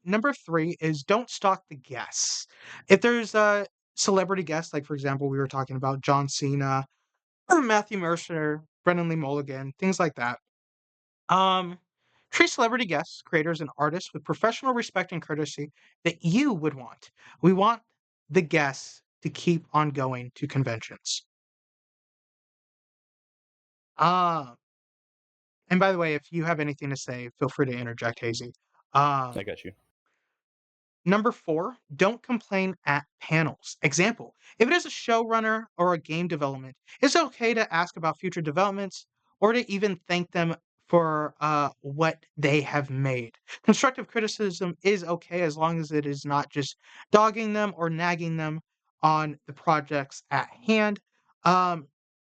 Speaker 1: Number 3 is don't stalk the guests. If there's a celebrity guest, like for example, we were talking about John Cena, Matthew Mercer, Brendan Lee Mulligan, things like that. Um, Treat celebrity guests, creators, and artists with professional respect and courtesy that you would want. We want the guests to keep on going to conventions. Uh, and by the way, if you have anything to say, feel free to interject, Hazy.
Speaker 2: I
Speaker 1: Um,
Speaker 2: got you.
Speaker 1: Number 4, don't complain at panels. Example, if it is a showrunner or a game development, it's okay to ask about future developments or to even thank them for what they have made. Constructive criticism is okay as long as it is not just dogging them or nagging them on the projects at hand. Um,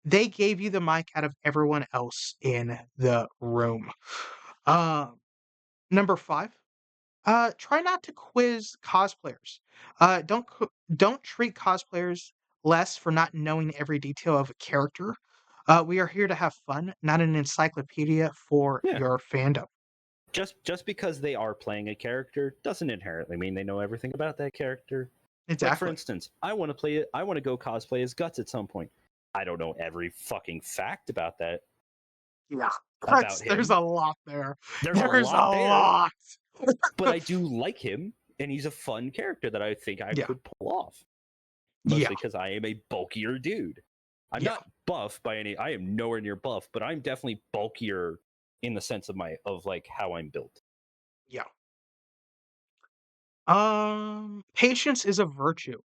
Speaker 1: they gave you the mic out of everyone else in the room. Um, Number 5, try not to quiz cosplayers. Don't treat cosplayers less for not knowing every detail of a character. We are here to have fun, not an encyclopedia for
Speaker 2: Yeah,
Speaker 1: your fandom.
Speaker 2: just because they are playing a character doesn't inherently mean they know everything about that character. Like for
Speaker 1: Exactly.
Speaker 2: instance, I want to go cosplay as Guts at some point. I don't know every fucking fact
Speaker 1: Yeah.
Speaker 2: about
Speaker 1: There's
Speaker 2: him.
Speaker 1: a lot there.
Speaker 2: There's a
Speaker 1: There's a
Speaker 2: lot there,
Speaker 1: lot.
Speaker 2: but I do like him, and he's a fun character that I think I
Speaker 1: Yeah.
Speaker 2: could pull off.
Speaker 1: Yeah.
Speaker 2: Mostly because I am a bulkier dude. I'm
Speaker 1: Yeah.
Speaker 2: not buff by any. I am nowhere near buff, but I'm definitely bulkier in the sense of my of like how I'm built.
Speaker 1: Yeah. Patience is a virtue.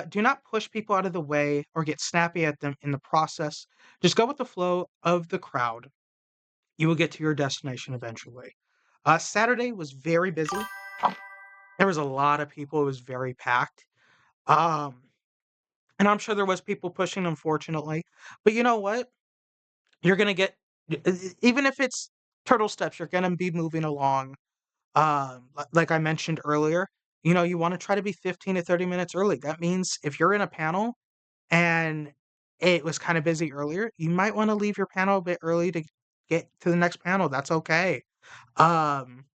Speaker 1: Do not push people out of the way or get snappy at them in the process. Just go with the flow of the crowd. You will get to your destination eventually. Saturday was very busy. There was a lot of people. It was very packed. Um, and I'm sure there was people pushing, unfortunately. But you know what? You're gonna get even if it's turtle steps, you're gonna be moving along. Like I mentioned earlier, you know, you want to try to be 15 to 30 minutes early. That means if you're in a panel and it was kinda busy earlier, you might wanna leave your panel a bit early to get to the next panel, that's okay. Um,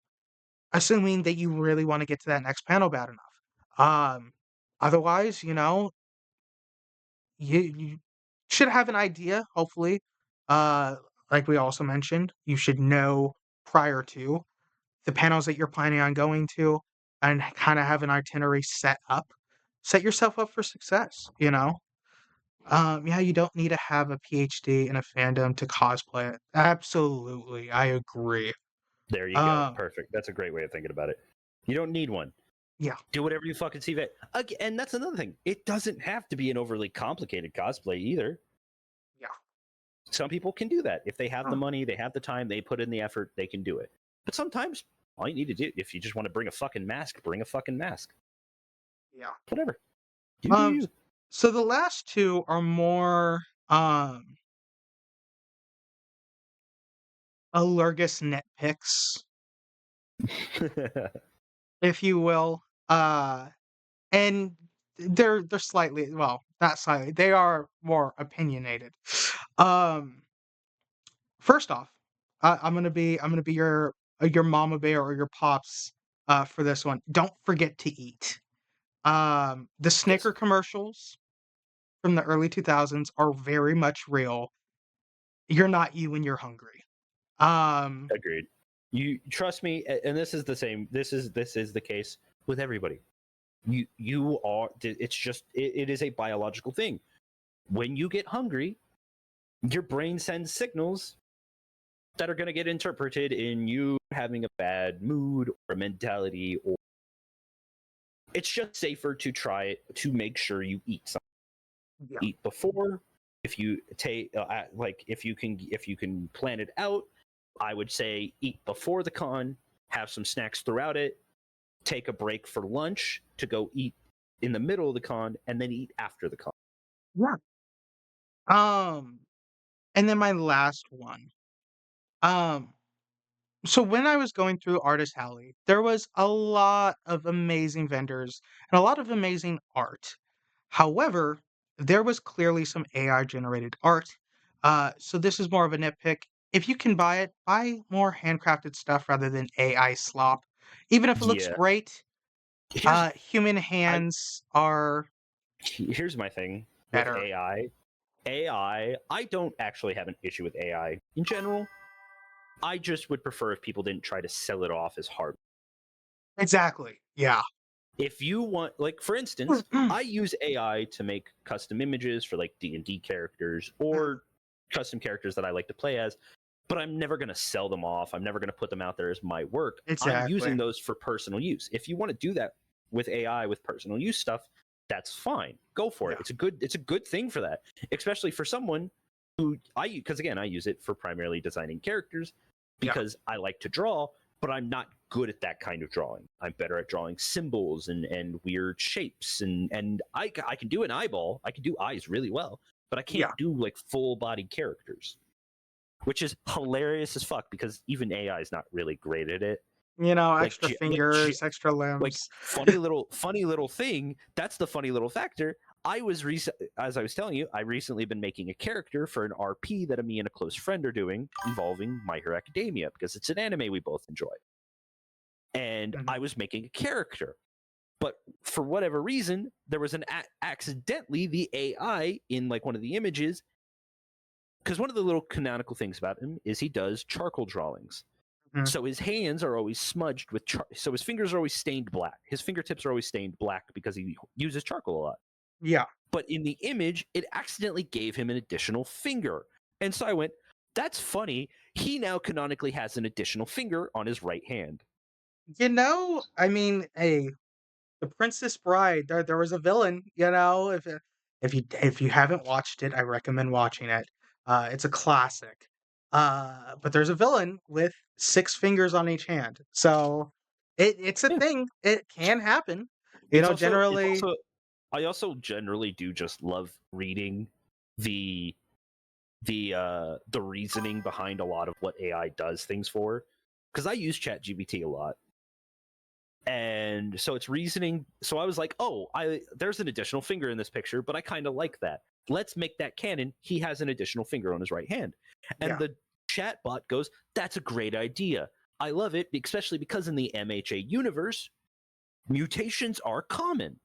Speaker 1: Assuming that you really wanna get to that next panel bad enough. Otherwise, you should have an idea, hopefully. Uh, like we also mentioned, you should know prior to the panels that you're planning on going to and kinda have an itinerary set up. Set yourself up for success, you know? Yeah, you don't need to have a PhD in a fandom to cosplay it. Absolutely, I agree.
Speaker 2: There you go.
Speaker 1: Uh,
Speaker 2: Perfect. That's a great way of thinking about it. You don't need one.
Speaker 1: yeah,
Speaker 2: Do whatever you fucking see fit. And that's another thing. It doesn't have to be an overly complicated cosplay either.
Speaker 1: yeah.
Speaker 2: Some people can do that. If they have the
Speaker 1: Huh,
Speaker 2: money, they have the time, they put in the effort, they can do it. But sometimes all you need to do, if you just want to bring a fucking mask, bring a fucking mask.
Speaker 1: yeah.
Speaker 2: Whatever. You do
Speaker 1: Um,
Speaker 2: you.
Speaker 1: so the last 2 are more, Alurgus nitpicks, if you will. And they're slightly, well, not slightly, they are more opinionated. Um, First off, I'm gonna be your mama bear or your pops, for this one. Don't forget to eat. The
Speaker 2: Yes.
Speaker 1: Snicker commercials from the early 2000s are very much real. You're not you when you're hungry. Um,
Speaker 2: Agreed. You trust me, and this is the same. This is the case with everybody. You are. It's just it is a biological thing. When you get hungry, your brain sends signals that are going to get interpreted in you having a bad mood or a mentality, or it's just safer to try it to make sure you eat something.
Speaker 1: yeah,
Speaker 2: Eat before. If you take like if you can plan it out, I would say eat before the con, have some snacks throughout it, take a break for lunch to go eat in the middle of the con, and then eat after the con.
Speaker 1: yeah. Um, and then my last one. Um, so when I was going through Artist Alley, there was a lot of amazing vendors and a lot of amazing art. However, there was clearly some AI generated art. So this is more of a nitpick. If you can buy it, buy more handcrafted stuff rather than AI slop. Even if it looks
Speaker 2: Yeah.
Speaker 1: great,
Speaker 2: Here's
Speaker 1: human
Speaker 2: I
Speaker 1: hands are
Speaker 2: here's my thing with
Speaker 1: better.
Speaker 2: AI. I don't actually have an issue with AI in general. I just would prefer if people didn't try to sell it off as hard.
Speaker 1: Exactly. Yeah.
Speaker 2: If you want, like for instance, I use AI to make custom images for like D&D characters or custom characters that I like to play as, but I'm never going to sell them off. I'm never going to put them out there as my work. I'm
Speaker 1: Exactly.
Speaker 2: using those for personal use. If you want to do that with AI with personal use stuff, that's fine. Go for it.
Speaker 1: Yeah.
Speaker 2: It's a good thing for that, especially for someone who because again, I use it for primarily designing characters
Speaker 1: Yeah.
Speaker 2: because I like to draw, but I'm not good at that kind of drawing. I'm better at drawing symbols and weird shapes, and I can do an eyeball. I can do eyes really well, but I
Speaker 1: Yeah.
Speaker 2: can't do like full body characters, which is hilarious as fuck because even AI is not really great at it. Like
Speaker 1: Extra fingers, extra
Speaker 2: like
Speaker 1: limbs.
Speaker 2: funny little thing. That's the funny little factor. As I was telling you, I recently been making a character for an RP that me and a close friend are doing involving My Hero Academia because it's an anime we both enjoy. And
Speaker 1: Mhm.
Speaker 2: I was making a character, but for whatever reason, there was an accidentally the AI in like one of the images because one of the little canonical things about him is he does charcoal drawings.
Speaker 1: Mhm.
Speaker 2: So his hands are always smudged with so his fingers are always stained black. His fingertips are always stained black because he uses charcoal a lot.
Speaker 1: Yeah.
Speaker 2: But in the image, it accidentally gave him an additional finger. And so I went, that's funny. He now canonically has an additional finger on his right hand.
Speaker 1: I mean, hey, The Princess Bride, there was a villain, if you haven't watched it, I recommend watching it. It's a classic. But there's a villain with 6 fingers on each hand. So it's a
Speaker 2: Yeah.
Speaker 1: thing. It can happen.
Speaker 2: It's
Speaker 1: Generally.
Speaker 2: also I also generally do just love reading the the reasoning behind a lot of what AI does things for because I use ChatGPT a lot. And so it's reasoning. So I was like, oh, there's an additional finger in this picture, but I kind of like that. Let's make that canon. He has an additional finger on his right hand. And
Speaker 1: Yeah.
Speaker 2: the chatbot goes, that's a great idea. I love it, especially because in the MHA universe, mutations are common.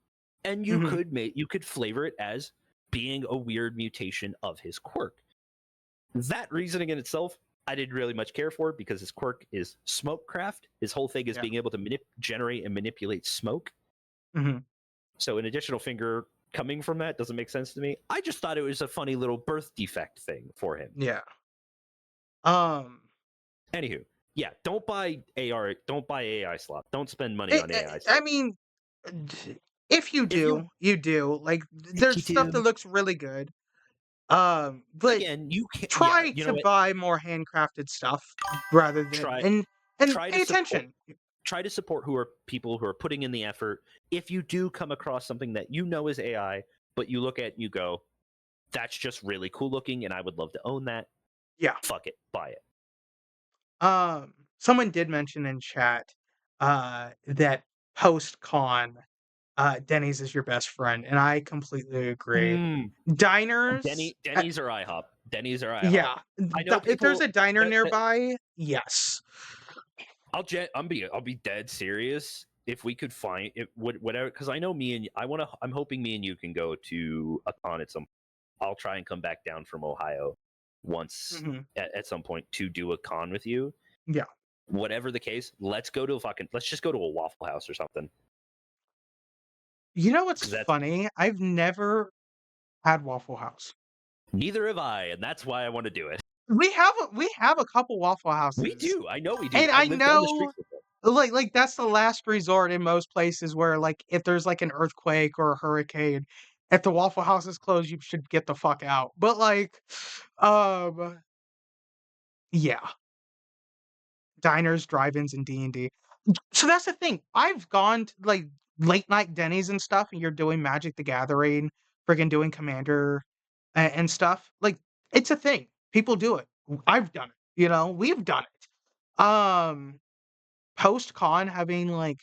Speaker 2: And
Speaker 1: Mhm.
Speaker 2: you could flavor it as being a weird mutation of his quirk. That reasoning in itself, I didn't really much care for because his quirk is smokecraft. His whole thing is
Speaker 1: Yeah.
Speaker 2: being able to generate and manipulate smoke.
Speaker 1: Mhm.
Speaker 2: So an additional finger coming from that doesn't make sense to me. I just thought it was a funny little birth defect thing for him.
Speaker 1: Yeah. Um,
Speaker 2: Anywho, yeah, don't buy AR, don't buy AI slop. Don't spend money
Speaker 1: it,
Speaker 2: on AI
Speaker 1: I
Speaker 2: slop.
Speaker 1: mean, if you
Speaker 2: If you
Speaker 1: do, you do. Like,
Speaker 2: if you
Speaker 1: there's stuff that
Speaker 2: do,
Speaker 1: looks really good. But
Speaker 2: again, you can yeah,
Speaker 1: try
Speaker 2: you know
Speaker 1: to
Speaker 2: what?
Speaker 1: buy more handcrafted stuff rather than
Speaker 2: Try
Speaker 1: and
Speaker 2: try to
Speaker 1: pay
Speaker 2: support
Speaker 1: attention.
Speaker 2: try to support who are people who are putting in the effort. If you do come across something that you know is AI, but you look at and you go, that's just really cool looking and I would love to own that,
Speaker 1: Yeah.
Speaker 2: fuck it, buy it.
Speaker 1: Someone did mention in chat that post con Denny's is your best friend, and I completely agree.
Speaker 2: Mm,
Speaker 1: Diners,
Speaker 2: Denny's or IHOP. Denny's or IHOP.
Speaker 1: yeah.
Speaker 2: I know
Speaker 1: If there's
Speaker 2: people
Speaker 1: a diner
Speaker 2: that
Speaker 1: nearby, yes.
Speaker 2: I'll be dead serious. If we could find it, whatever, because I know me and I'm hoping me and you can go to a con at some. I'll try and come back down from Ohio once
Speaker 1: Mhm.
Speaker 2: at some point to do a con with you.
Speaker 1: Yeah.
Speaker 2: Whatever the case, let's just go to a Waffle House or something.
Speaker 1: You know what's
Speaker 2: Because that's
Speaker 1: funny? I've never had Waffle House.
Speaker 2: neither have I, and that's why I want to do it.
Speaker 1: We have a couple Waffle
Speaker 2: We
Speaker 1: Houses,
Speaker 2: do. I know we do.
Speaker 1: and
Speaker 2: I
Speaker 1: I
Speaker 2: live down the street
Speaker 1: know
Speaker 2: from it.
Speaker 1: like that's the last resort in most places where like if there's like an earthquake or a hurricane, if the Waffle House is closed, you should get the fuck out. But like, um, yeah, diners, drive-ins, and D&D. So that's the thing. I've gone to like late night Denny's and stuff, and you're doing Magic the Gathering, friggin' doing Commander and stuff. Like it's a thing. People do it. I've done it. You know, we've done it. Post con having like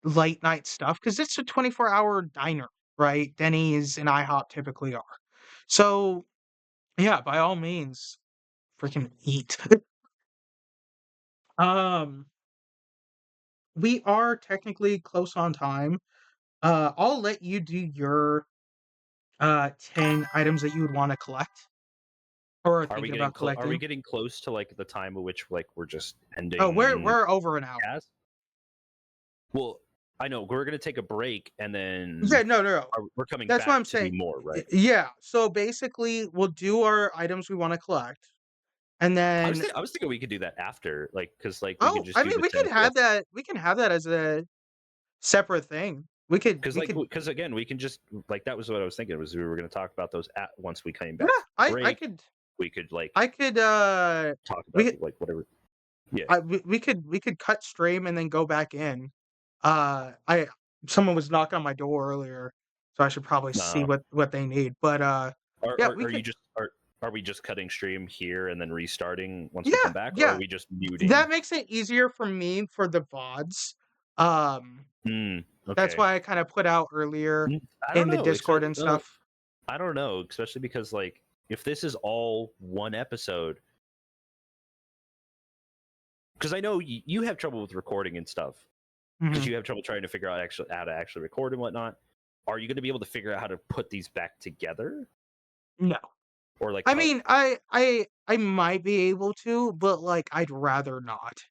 Speaker 1: late night stuff because it's a 24-hour diner, right? Denny's and IHOP typically are. So yeah, by all means, freaking eat. um, we are technically close on time. I'll let you do your 10 items that you would want to collect or are thinking about
Speaker 2: Are we
Speaker 1: collecting.
Speaker 2: getting close to like the time at which like we're just
Speaker 1: Oh,
Speaker 2: ending
Speaker 1: we're over an hour.
Speaker 2: cast? Well, I know we're gonna take a break and then
Speaker 1: Yeah, no.
Speaker 2: we're coming
Speaker 1: That's what
Speaker 2: back
Speaker 1: I'm
Speaker 2: to do
Speaker 1: saying.
Speaker 2: more, right?
Speaker 1: Yeah. So basically, we'll do our items we want to collect, and then
Speaker 2: I was thinking we could do that after, like, because like we could
Speaker 1: oh,
Speaker 2: just
Speaker 1: I
Speaker 2: do
Speaker 1: mean,
Speaker 2: the
Speaker 1: we
Speaker 2: 10
Speaker 1: could have that. We can have that as a separate thing.
Speaker 2: because
Speaker 1: We could.
Speaker 2: because again we can just like that was what I was thinking was we were gonna talk about those at once we came
Speaker 1: Yeah,
Speaker 2: back from
Speaker 1: I
Speaker 2: break.
Speaker 1: could.
Speaker 2: We could like
Speaker 1: I could.
Speaker 2: talk about
Speaker 1: We
Speaker 2: like whatever. Yeah.
Speaker 1: we could cut stream and then go back in. I someone was knocking on my door earlier, so I should probably see
Speaker 2: Uh,
Speaker 1: what they need. But yeah, we
Speaker 2: are
Speaker 1: could.
Speaker 2: you just are we just cutting stream here and then restarting once we
Speaker 1: Yeah,
Speaker 2: come back, or are
Speaker 1: yeah.
Speaker 2: we just muting?
Speaker 1: That makes it easier for me for the VODs. Um, that's
Speaker 2: Okay.
Speaker 1: why I kind of put out earlier
Speaker 2: I don't
Speaker 1: in the
Speaker 2: know.
Speaker 1: Discord and stuff.
Speaker 2: I don't know, especially because like if this is all one episode, because I know you have trouble with recording and stuff, because
Speaker 1: Mhm.
Speaker 2: you have trouble trying to figure out actually how to actually record and whatnot. Are you going to be able to figure out how to put these back together,
Speaker 1: No.
Speaker 2: or like
Speaker 1: I mean, I might be able to, but like I'd rather not.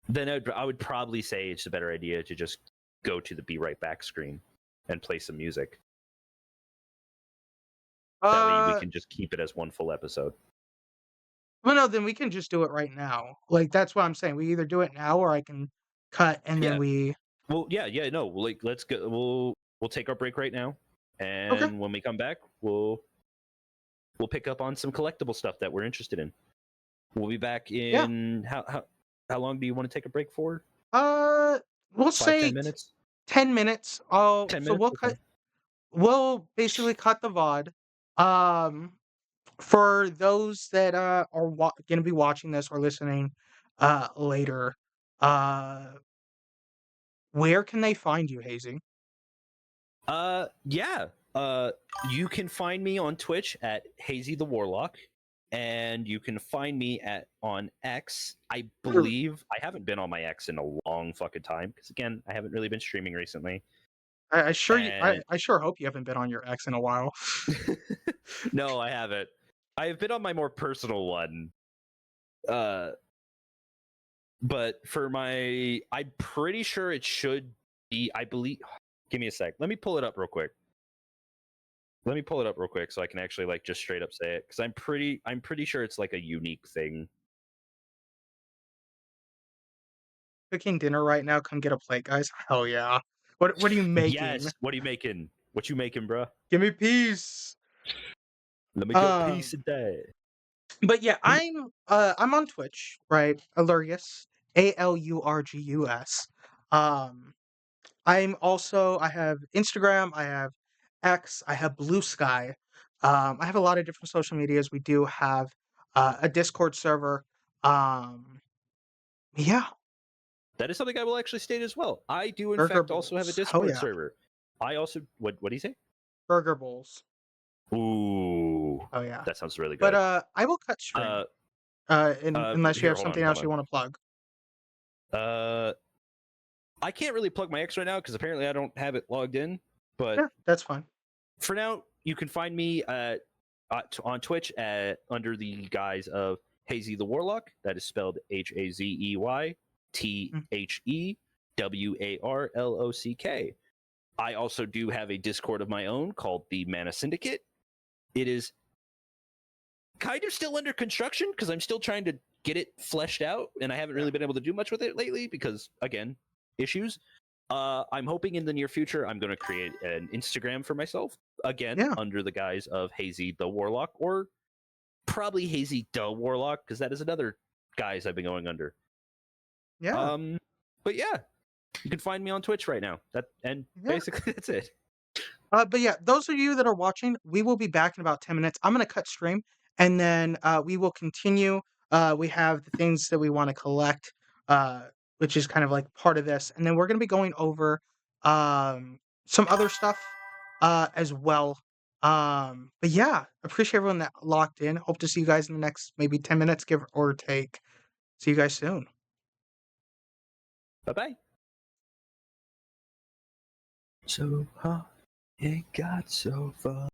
Speaker 2: then I would probably say it's a better idea to just go to the be right back screen and play some music. That way we
Speaker 1: Uh,
Speaker 2: can just keep it as one full episode.
Speaker 1: well, no, then we can just do it right now. Like that's what I'm saying. We either do it now or I can cut and then
Speaker 2: Yeah.
Speaker 1: we.
Speaker 2: Well, yeah, no. Like let's go. We'll take our break right now,
Speaker 1: Okay.
Speaker 2: and when we come back, we'll pick up on some collectible stuff that we're interested in. We'll be back
Speaker 1: Yeah.
Speaker 2: in how long do you want to take a break for?
Speaker 1: Uh, we'll
Speaker 2: Five, ten
Speaker 1: say
Speaker 2: minutes?
Speaker 1: 10 minutes. Oh,
Speaker 2: 10
Speaker 1: so
Speaker 2: minutes?
Speaker 1: we'll
Speaker 2: Okay.
Speaker 1: cut. We'll basically cut the VOD. For those that are going to be watching this or listening later, uh Where can they find you, Hazy?
Speaker 2: Yeah. You can find me on Twitch at Hazy the Warlock, and you can find me on X. I believe I haven't been on my X in a long fucking time because again, I haven't really been streaming recently. And
Speaker 1: I sure hope you haven't been on your X in a while.
Speaker 2: no, I haven't. I've been on my more personal one. Uh, but for my, I'm pretty sure it should be. I believe. Give me a sec. Let me pull it up real quick. Let me pull it up real quick so I can actually like just straight up say it because I'm pretty sure it's like a unique thing.
Speaker 1: Cooking dinner right now. Come get a plate, guys. Hell yeah. What are you making?
Speaker 2: Yes. What are you making? What you making, bro?
Speaker 1: Give me peace.
Speaker 2: Let me get a piece
Speaker 1: Um,
Speaker 2: of that.
Speaker 1: but yeah, I'm on Twitch, right? Alurgus, Alurgus. Um, I have Instagram, I have X, I have Blue Sky. I have a lot of different social medias. We do have a Discord server. Um, yeah,
Speaker 2: That is something I will actually state as well. I do in
Speaker 1: burger
Speaker 2: fact also have a
Speaker 1: bowls. Hell
Speaker 2: Discord
Speaker 1: yeah,
Speaker 2: server. I also what do you say?
Speaker 1: burger bowls.
Speaker 2: Ooh,
Speaker 1: Oh yeah.
Speaker 2: that sounds really
Speaker 1: But
Speaker 2: good.
Speaker 1: I will cut stream.
Speaker 2: Uh,
Speaker 1: Unless you
Speaker 2: here,
Speaker 1: have something else you want to plug.
Speaker 2: Uh, I can't really plug my X right now because apparently I don't have it logged in. But
Speaker 1: Yeah, that's fine.
Speaker 2: for now, you can find me on Twitch under the guise of Hazy the Warlock. That is spelled
Speaker 1: Mm.
Speaker 2: HazeYTheWarlock. I also do have a Discord of my own called the Mana Syndicate. It is kind of still under construction because I'm still trying to get it fleshed out, and I haven't
Speaker 1: Yeah.
Speaker 2: really been able to do much with it lately because, again, issues. I'm hoping in the near future I'm going to create an Instagram for myself again
Speaker 1: Yeah.
Speaker 2: under the guise of Hazy the Warlock, or probably Hazy the Warlock because that is another guise I've been going under.
Speaker 1: Yeah.
Speaker 2: But yeah, you can find me on Twitch right now.
Speaker 1: Yeah.
Speaker 2: Basically that's it.
Speaker 1: But yeah, those of you that are watching, we will be back in about 10 minutes. I'm gonna cut stream and then we will continue. We have the things that we want to collect, which is kind of like part of this, and then we're gonna be going over some other stuff as well. But yeah, appreciate everyone that locked in. Hope to see you guys in the next maybe 10 minutes, give or take. See you guys soon.
Speaker 2: Bye bye. So hot, it got so far.